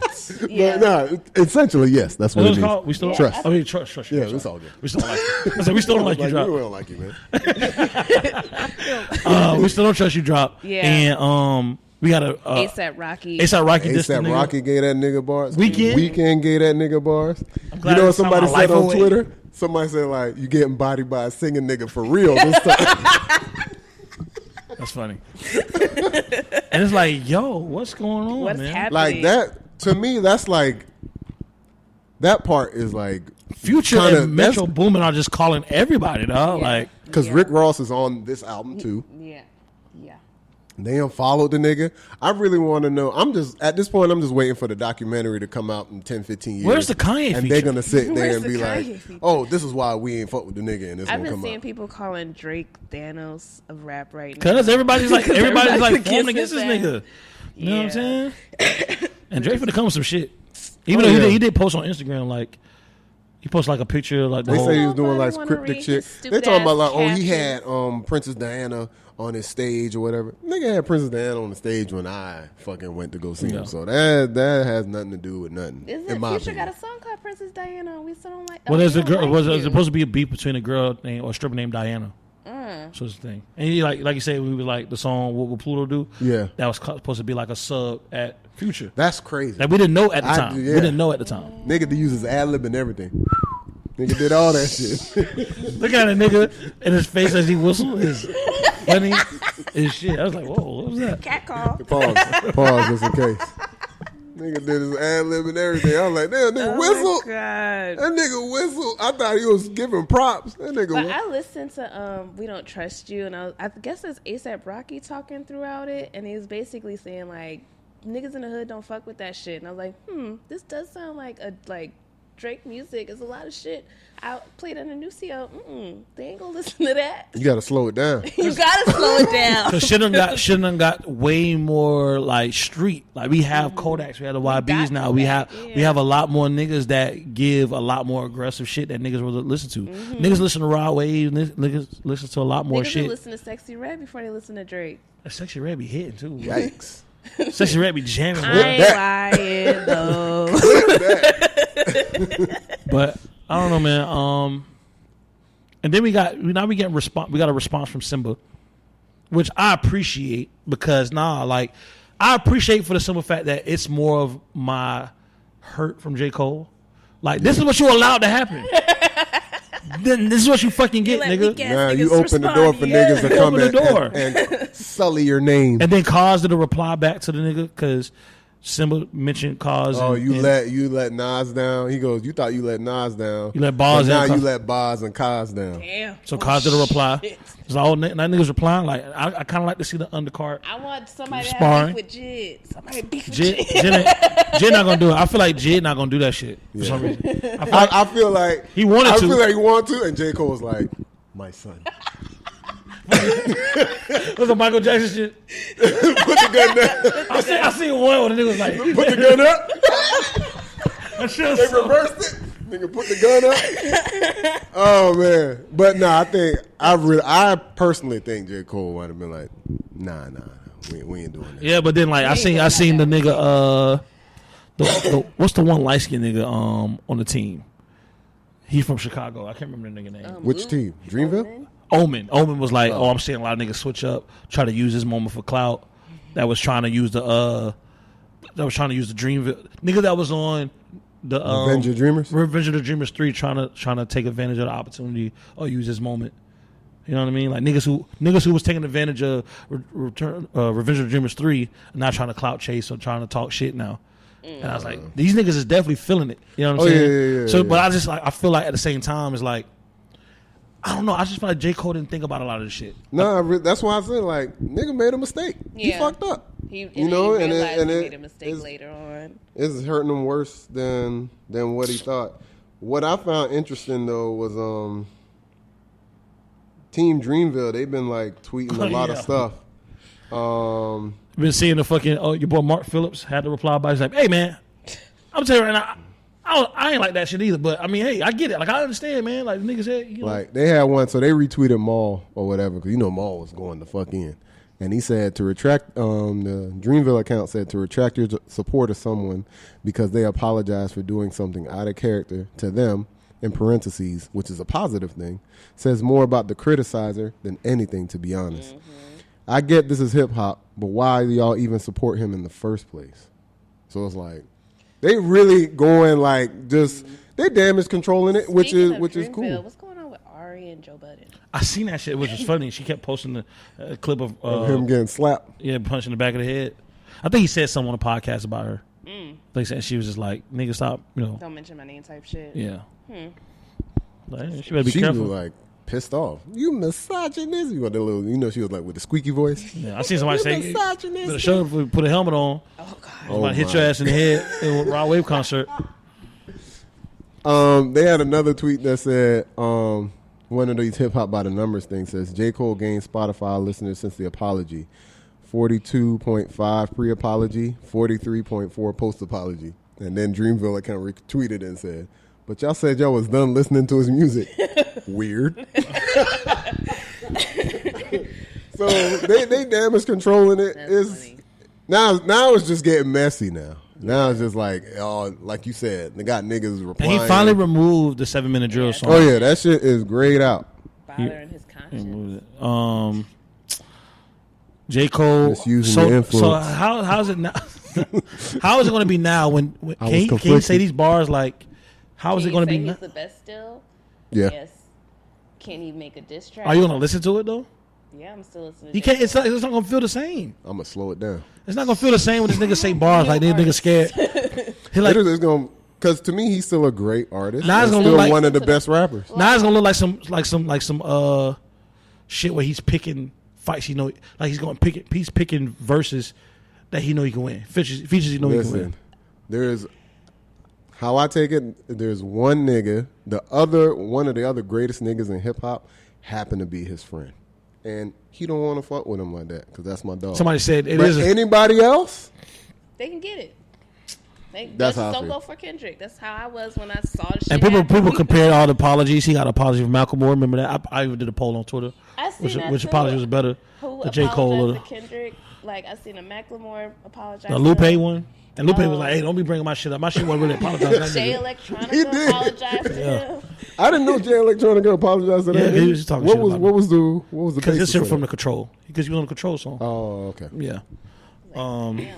Yeah. No, essentially, yes. That's what What it was it is. called? We still Trust. I mean, trust. Yeah, I'm it's sorry. all good. We still don't like you. I said we still don't like you We drop. don't like you, man. We still don't trust you drop. Yeah. And we got a ASAP Rocky. ASAP Rocky diss the ASAP nigga. Rocky gave that nigga bars. Weeknd? Weeknd gave that nigga bars. You glad know what it's on somebody my said life on away. Twitter? Somebody said like, "You getting bodied by a singing nigga for real this time." That's funny. And it's like, yo, what's going on, What's man? happening? Like that to me, that's like that part is like Future kinda- and Metro Boomin are just calling everybody, dog. Yeah. Like, because Yeah. Rick Ross is on this album too. Yeah. Yeah. They unfollowed the nigga. I really want to know. I'm just at this point. I'm just waiting for the documentary to come out in 10, 15 years. Where's the Kanye And feature? they're gonna sit there Where's and the be Kanye like, feature? "Oh, this is why we ain't fuck with the nigga," and it's I've gonna been come seeing out. people calling Drake Thanos of rap right now. cause everybody's like Everybody's forming against this his nigga. You know what I'm saying? And Drake finna come with some shit. Oh, Even though yeah. he did post on Instagram, like he posted like a picture, like the They whole. say he was doing like Nobody wanna cryptic read shit. his They stupid talking about ass like, oh, he captions. had Princess Diana on his stage or whatever. Nigga had Princess Diana on the stage when I fucking went to go see Yeah. him. So that has nothing to do with nothing. Isn't in it my Future opinion. got a song called Princess Diana? We still don't like. Well, there's we a don't girl. like Was you. supposed to be a beef between a girl named or a stripper named Diana. So it's the thing. And he, like you said, we were like the song "What Will Pluto Do?" Yeah. that was supposed to be like a sub at Future. That's crazy. Like we didn't know at the time. yeah. We didn't know at the time. Nigga to use his ad lib and everything. Nigga did all that shit. Look at a nigga in his face as he whistled. His funny his shit. I was like, whoa, what was that? Cat call. Pause just in case. Nigga did his ad lib and everything. I was like, damn, nigga whistled. Oh, God. That nigga whistled. I thought he was giving props. That nigga. But I listened to "We Don't Trust You," and I guess it's A$AP Rocky talking throughout it, and he was basically saying like, "Niggas in the hood don't fuck with that shit." And I was like, this does sound like Drake music. It's a lot of shit. I played on the new CO. They ain't gonna listen to that. You gotta slow it down. You gotta slow it down. Cause shit done got way more like street. Like we have Kodaks, we have the YBs now. We have a lot more niggas that give a lot more aggressive shit that niggas will listen to. Niggas listen to Raw Wave. Niggas listen to a lot more Niggas shit. will listen to Sexy Red before they listen to Drake. That Sexy Red be hitting too. Yikes. Sexy Red be jamming. I ain't lying though. But I don't know, man. And then we got a response from Simba, which I appreciate because I appreciate for the simple fact that it's more of my hurt from J. Cole. Like this is what you allowed to happen. Then this is what you fucking get, nigga. Now you open the door for niggas to come and sully your name. And then Cause did a reply back to the nigga because Simba mentioned Cause. Oh, you let Nas down. He goes, you thought you let Nas down. You let Boz down. Now and you let Boz and Cause down. Damn. So Cause did a reply. It's like, that nigga's replying. Like I kind of like to see the undercard. I want somebody Sparring. to have beef with Jid. Somebody beef with Jid Jid. not gonna do it. I feel like Jid not gonna do that shit for some reason. I feel like he wanted to. I feel like he wanted to, and J. Cole was like, my son. What's the Michael Jackson shit? Put the gun down. I seen one where the nigga was like, Put the gun up. that shit was They so- reversed it. Nigga put the gun up. Oh man. But no, I personally think J. Cole might have been like, nah, we ain't doing that. Yeah, but then like I seen the nigga what's the one light skinned nigga on the team? He's from Chicago. I can't remember the nigga name. Which team? Dreamville? Omen was like, I'm seeing a lot of niggas switch up, try to use this moment for clout. That was trying to use the Dreamville nigga that was on the Revenge of Dreamers? Revenge of the Dreamers 3 trying to take advantage of the opportunity or use this moment. You know what I mean? Like niggas who was taking advantage of Revenge of the Dreamers 3 and not trying to clout chase or trying to talk shit now. And I was like, these niggas is definitely feeling it. You know what I'm saying? Yeah, so, yeah. but I just like I feel like at the same time it's like I don't know. I just feel like J. Cole didn't think about a lot of this shit. No, that's why I said like nigga made a mistake. He fucked up. He and realized he made a mistake later on. It's hurting him worse than what he thought. What I found interesting though was Team Dreamville. They've been like tweeting a lot of stuff. Been seeing the fucking your boy Mark Phillips had to reply by. He's like, hey man, I'm telling you right now. I ain't like that shit either, but I mean, hey, I get it. Like, I understand, man. Like, niggas said, you know. Like, they had one, so they retweeted Maul or whatever, because Maul was going the fuck in. And he said to retract, the Dreamville account said to retract your support of someone because they apologize for doing something out of character to them, in parentheses, which is a positive thing, says more about the criticizer than anything, to be honest. Mm-hmm. I get this is hip-hop, but why do y'all even support him in the first place? So it's like, they really going like just they damage controlling it, which is cool. What's going on with Ari and Joe Budden? I seen that shit, which was funny. She kept posting the clip of him getting slapped. Yeah, punching the back of the head. I think he said something on a podcast about her. They said she was just like, nigga, stop, don't mention my name type shit. Yeah. Like, she better be She careful. was like pissed off. You misogynist. You got that little, she was like with the squeaky voice. Yeah, I seen somebody say, misogynist. better show up, put a helmet on. Oh God. I'm about to hit your ass in the head in a Raw Wave concert. They had another tweet that said, one of these hip hop by the numbers things says J. Cole gained Spotify listeners since the apology. 42.5 pre-apology, 43.4 post-apology. And then Dreamville account retweeted and said, but y'all said y'all was done listening to his music. Weird. So they damage controlling it. Now it's just getting messy now. Now it's just like you said, they got niggas replying. And he finally removed the 7-minute drill song. Oh yeah, that shit is grayed out. Bothering his conscience. J. Cole. Misusing the influence. So how is it now? How is it going to be now? When can you say these bars like? How is it going to be? He's the best still. Yeah. Yes. Can he make a diss track? Are you going to listen to it though? Yeah, I'm still listening. You can't. It's not going to feel the same. I'm gonna slow it down. It's not going to feel the same when this nigga say bars like these niggas scared. He like It's gonna, because to me he's still a great artist. Now it's and gonna still look like- one of the best rappers. now it's going to look like some shit where he's picking fights. You know, like he's picking verses that he know he can win. Features he know he can win. Listen, there's how I take it. There's one nigga, one of the other greatest niggas in hip hop, happened to be his friend, and he don't want to fuck with him like that because that's my dog. Somebody said it but is. anybody else? They can get it. That's how I don't feel. go for Kendrick. That's how I was when I saw the shit. And people compared all the apologies. He got an apology from Malcolm Moore. Remember that? I even did a poll on Twitter. I seen that Which too. apology was better? Who The J. Cole or apologized to Kendrick? Like I seen a Macklemore apologize. the to Lupe him. one? And Lupe was like, "Hey, don't be bringing my shit up. My shit wasn't really apologizing." Jay He Electronica did. apologized to him. I didn't know Jay Electronica apologized to that. Yeah, he nigga. was talking what shit was about what was the Because basis this shit of from that? the Control. Because he was on the Control song. Oh, okay. Yeah. Damn, this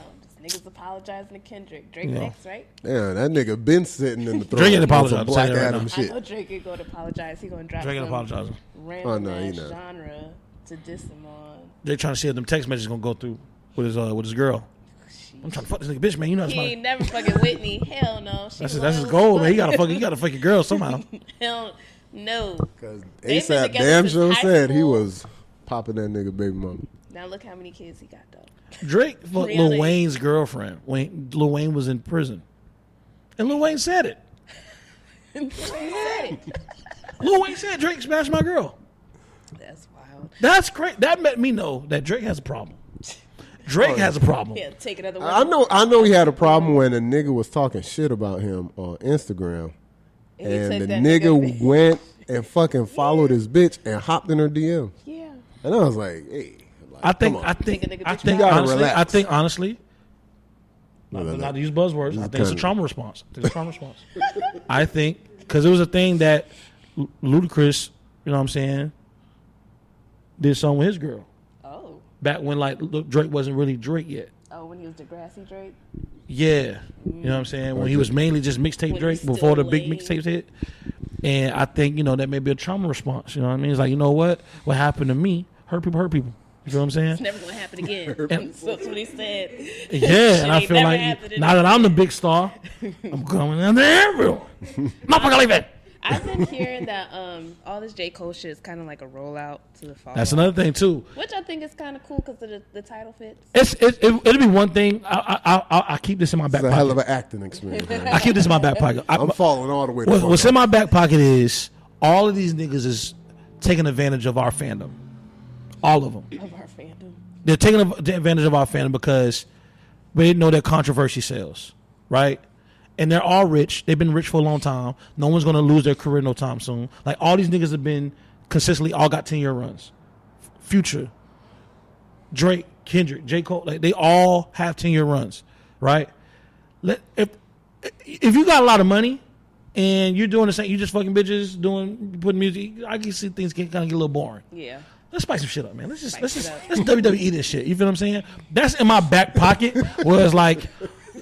nigga's apologizing to Kendrick. Drake Yeah. next, right? Yeah, that nigga been sitting in the throne. Drake ain't on some apologized, I'll Black tell you right Adam now. I shit. know Drake ain't going to apologize. He going to drop Drake ain't some apologizing. random Oh, no, he ass not. genre to diss him on. They trying to see if them text messages gonna go through with his girl. I'm trying to fuck this nigga, bitch, man. You know that's He my. ain't never fucking Whitney. Hell no. She That's his loyal as goal, man. fuck. You gotta fuck your girl somehow. Hell no. Because They've been ASAP together damn since sure high said he school. was popping that nigga baby mama. Now look how many kids he got though. Drake fucked Really? Lil Wayne's girlfriend. Lil Wayne was in prison, and Lil Wayne said it. He said it. Lil Wayne said Drake smashed my girl. That's wild. That's great. That let me know that Drake has a problem. Drake has a problem. Yeah, take another one. I know he had a problem when a nigga was talking shit about him on Instagram, He and took the that nigga went and fucking followed his bitch and hopped in her DM. Yeah. And I was like, hey, like, I think come on. Think a nigga bitch You gotta honestly, relax. not to use buzzwords. I think it's a kinda- trauma response. I think because it was a thing that Ludacris, you know what I'm saying, did something with his girl Oh. back when like Drake wasn't really Drake yet. Oh, when he was Degrassi Drake. Yeah, you know what I'm saying, when he was mainly just mixtape When Drake he was before the still big lame. mixtapes hit. And I think that may be a trauma response. You know what I mean? It's like, you know what happened to me hurt people. You feel what I'm saying? It's never gonna happen again. So that's what he said. Yeah, and I ain't feel never like happening now that I'm the big star, I'm coming under everyone. Motherfucker, leave it. I've been hearing that all this J. Cole shit is kind of like a rollout to the fall. That's another thing too. Which I think is kind of cool because the title fits. It'll be one thing. I keep this in my back It's a hell pocket. of an acting experience. Man. I keep this in my back pocket. I'm falling all the way. The What's fuck in my back pocket is all of these niggas is taking advantage of our fandom. All of them. Of our fandom. They're taking advantage of our fandom because they know that controversy sells, right? And they're all rich. They've been rich for a long time. No one's going to lose their career no time soon. Like, all these niggas have been consistently all got 10-year runs. Future, Drake, Kendrick, J. Cole, like, they all have 10-year runs, right? If you got a lot of money and you're doing the same, you just fucking bitches, putting music, I can see things kind of get a little boring. Yeah. Let's spice some shit up, man. Let's Spice it up. WWE this shit. You feel what I'm saying? That's in my back pocket. Where it's like,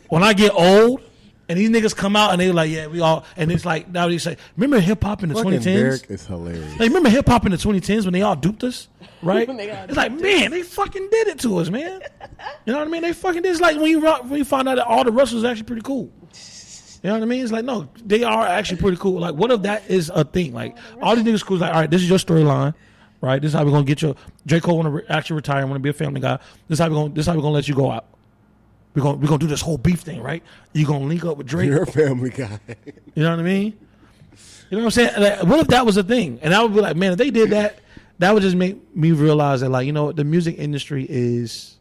when I get old and these niggas come out and they like, yeah, we all, and it's like, now they say, remember hip hop in the fucking 2010s? Derek is hilarious. Like, remember hip hop in the 2010s when they all duped us, right? When they all It's like, man, they fucking did it to us, man. You know what I mean? They fucking did. It's like when you find out that all the wrestlers are actually pretty cool. You know what I mean? It's like, no, they are actually pretty cool. Like, what if that is a thing? Like, all these niggas cool. Like, all right, this is your storyline, right? This is how we're gonna get your J. Cole want to actually retire. Want to be a family guy. This is how we're gonna let you go out. We're gonna do this whole beef thing, right? You gonna link up with Drake. You're a family guy. You know what I mean? You know what I'm saying? Like, what if that was a thing? And I would be like, man, if they did that, that would just make me realize that, like, you know, the music industry is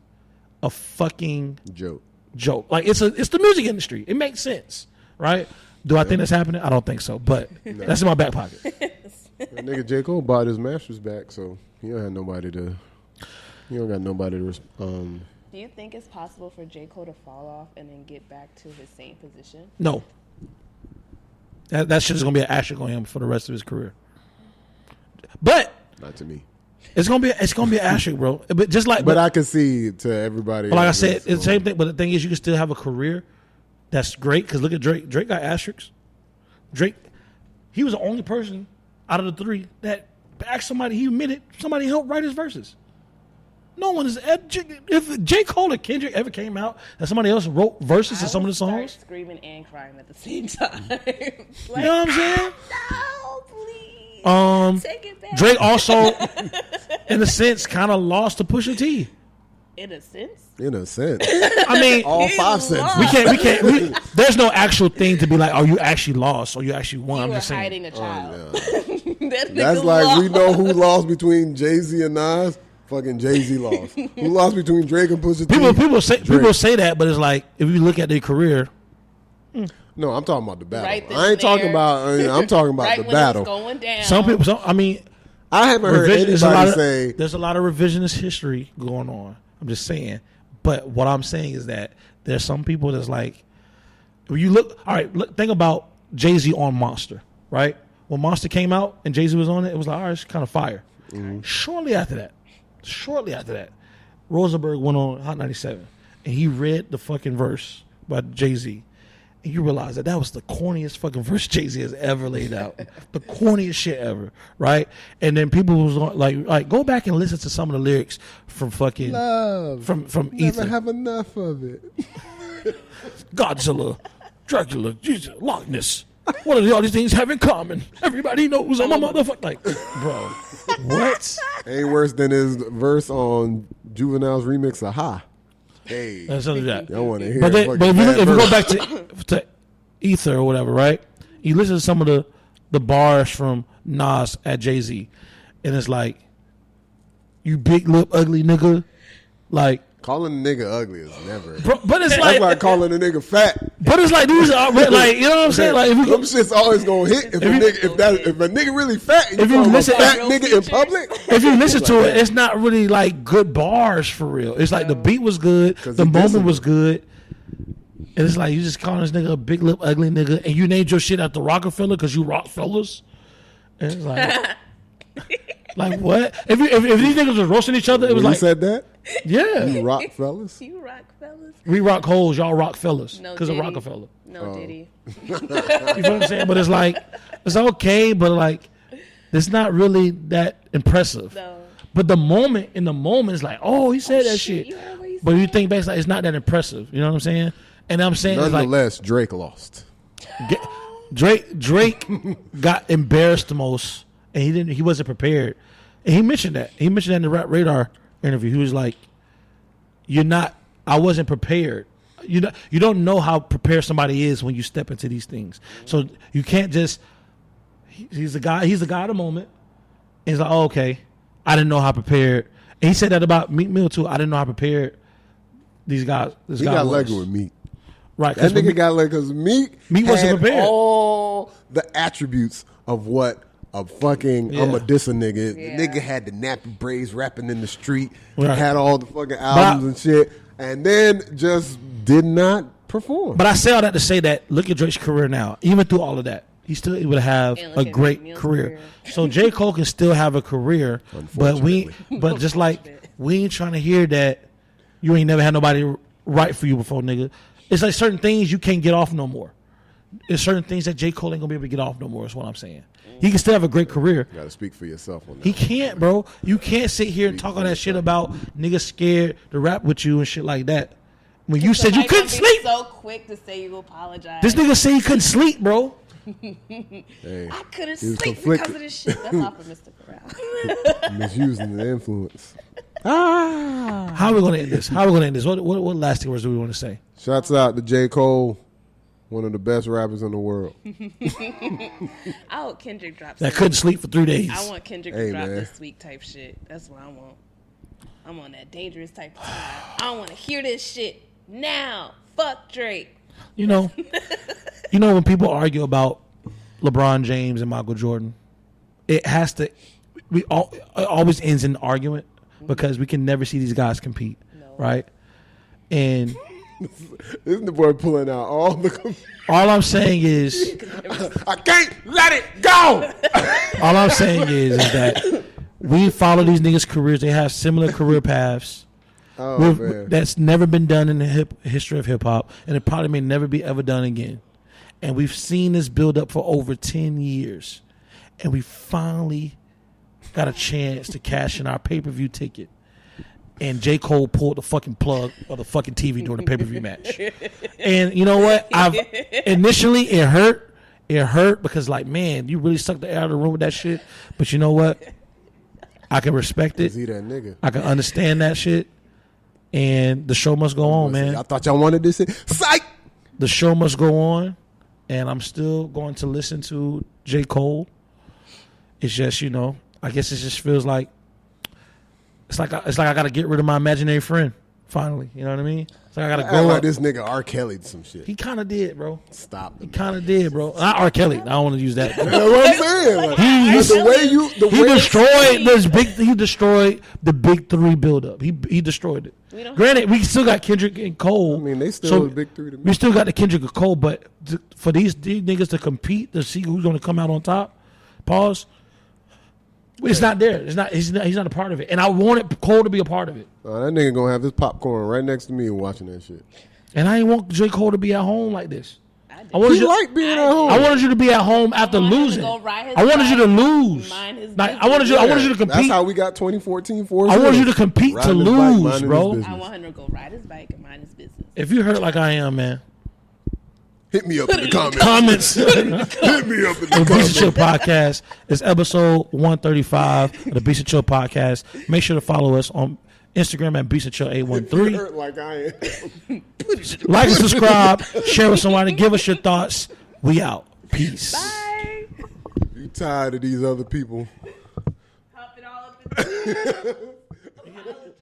a fucking Joke. Like, it's the music industry. It makes sense, right? Do I think that's happening? I don't think so, but that's in my back pocket. That nigga J. Cole bought his masters back, so he don't have nobody to. He don't got nobody to. Do you think it's possible for J. Cole to fall off and then get back to his same position? No. That shit is gonna be an asterisk on him for the rest of his career. But Not to me. It's gonna be an asterisk, bro. But just like, But I can see to everybody. But like I said, it's the same thing. But the thing is, you can still have a career that's great. Because look at Drake. Drake got asterisks. Drake, he was the only person out of the three that asked somebody. He admitted somebody helped write his verses. No one is. If J. Cole or Kendrick ever came out and somebody else wrote verses to some of the songs, screaming and crying at the same time. Like, you know what I'm saying? No, please. Take it back. Drake also, in a sense, kind of lost to Pusha T. In a sense. In a sense, I mean, all 5 cents. we can't. There's no actual thing to be like, oh, you actually lost or you actually won. I'm You were just saying. hiding a child. That's That's like we know who lost between Jay-Z and Nas. Fucking Jay-Z lost. Who lost between Drake and Pusha T? People say that, but it's like if you look at their career. No, I'm talking about the battle. Right then I ain't talking there. about. I'm talking about right the when battle. It's going down. Some people. I mean, I haven't heard there's anybody say. There's a lot of revisionist history going on. I'm just saying. But what I'm saying is that there's some people that's like, when you look, all right, think about Jay-Z on Monster, right? When Monster came out and Jay-Z was on it, it was like, all right, it's kind of fire. Mm-hmm. Shortly after that, Rosenberg went on Hot 97 and he read the fucking verse by Jay-Z. And you realize that was the corniest fucking verse Jay-Z has ever laid out. The corniest shit ever, right? And then people was like, go back and listen to some of the lyrics from fucking Love. from Never Ether. have enough of it. Godzilla, Dracula, Jesus, Loch Ness. What do all these things have in common? Everybody knows I'm a motherfucker. Like, bro, what? Ain't worse than his verse on Juvenile's remix of Ha. Hey, That's something that. I want to hear. But fucking if bad you go verse. back to Ether or whatever, right? You listen to some of the bars from Nas at Jay-Z, and it's like, you big lip ugly nigga, like. Calling a nigga ugly is never. But it's That's like, like calling a nigga fat. but it's like these are like, you know what I'm saying? Like if you Them shit's always gonna hit if a nigga really fat. And if you you call him a listen- fat Real nigga in features. public. if you listen to it, it's not really like good bars for real. It's like the beat was good, 'Cause the he moment dissing was good. And it's like you just calling this nigga a big lip ugly nigga, and you named your shit after Rockefeller because you Rockefellers. And it's like, like what? If these niggas was roasting each other, it was When like, you said that, yeah, you rock fellas. You rock, fellas. we rock holes, y'all Rockefellers No because of Diddy. Rockefeller. No Diddy. You know what I'm saying? But it's like it's okay, but like it's not really that impressive. No. But in the moment, it's like, oh, he said that shit. You heard what he But you think back, it's like it's not that impressive. You know what I'm saying? And I'm saying it's like Nonetheless, Drake lost. Drake got embarrassed the most, and he wasn't prepared. And he mentioned that. He mentioned that in the Rap Radar interview. He was like, I wasn't prepared. You don't know how prepared somebody is when you step into these things. So you can't just. He's the guy of the moment. And he's like, oh, okay, I didn't know how prepared. And he said that about Meek Mill too. I didn't know how prepared these guys. This He guy got was. lucky with Meek. Right? That nigga got lucky because Meek wasn't had prepared. all the attributes of what a fucking Yeah. I'm a diss a nigga. Yeah. The nigga had the nappy braids rapping in the street. Right. Had all the fucking albums and shit, and then just did not perform. But I say all that to say that look at Drake's career now. Even through all of that, he's still able to have And a look at great Meek Mill's career. career. So J. Cole can still have a career, but just like we ain't trying to hear that you ain't never had nobody write for you before, nigga. It's like certain things you can't get off no more. There's certain things that J. Cole ain't gonna be able to get off no more. Is what I'm saying. He can still have a great career. You gotta speak for yourself on that. He can't, bro. You can't sit here and talk all that shit about niggas scared to rap with you and shit like that. When you said you Somebody couldn't gonna be sleep, So quick to say you apologize. this nigga said he couldn't sleep, bro. Hey, I couldn't he was sleep because conflicted. of this shit. That's off of Mr. Corral. Misusing the influence. How are we gonna end this? What lasting words do we want to say? Shouts out to J. Cole, one of the best rappers in the world. I hope Kendrick drops. That couldn't sleep for 3 days. I want Kendrick Hey, to drop man. this week type shit. That's what I want. I'm on that dangerous type of time. I don't want to hear this shit now. Fuck Drake. You know when people argue about LeBron James and Michael Jordan, it always ends in argument because we can never see these guys compete, right? And Isn't the boy pulling out all the? all I'm saying is, I can't let it go. all I'm saying is that We follow these niggas' careers. They have similar career paths. Oh, man. That's never been done in the history of hip hop, and it probably may never be ever done again. And we've seen this build up for over 10 years, and we finally got a chance to cash in our pay-per-view ticket. And J. Cole pulled the fucking plug of the fucking TV during the pay-per-view match. And you know what? Initially it hurt. It hurt because, like, man, you really sucked the air out of the room with that shit. But you know what? I can respect it. Is he that nigga? I can understand that shit. And the show must go on, man. I thought y'all wanted this. Psych! The show must go on. And I'm still going to listen to J. Cole. It's just, you know, I guess it just feels like it's like I got to get rid of my imaginary friend finally. You know what I mean? It's like I got to go. Like this nigga R. Kelly'd some shit. He kind of did, bro. Stop. He kind of did, bro. Not R. Kelly. I don't want to use that. That's what I'm saying. Like, He destroyed the big three buildup. He destroyed it. Granted, we still got Kendrick and Cole. I mean, they still the big three to me. We still got the Kendrick and Cole, but for these niggas to compete to see who's going to come out on top, pause. It's not there. It's not. He's not a part of it. And I wanted Cole to be a part of it. That nigga gonna have his popcorn right next to me watching that shit. And I didn't want J. Cole to be at home like this. He like being at home. I wanted you to be at home after losing. I wanted you to lose. Like I wanted you to compete. That's how we got 2014 for. I wanted you to compete to lose, bro. I want him to go ride his bike and mind his business. If you hurt like I am, man, hit me up in the comments. Hit me up in the comments. Beast and Chill Podcast. It's episode 135 of the Beast and Chill Podcast. Make sure to follow us on Instagram at Beast and Chill 813. Hurt like I am. Like and subscribe. Share with somebody. Give us your thoughts. We out. Peace. Bye. You tired of these other people? Hop it all up in the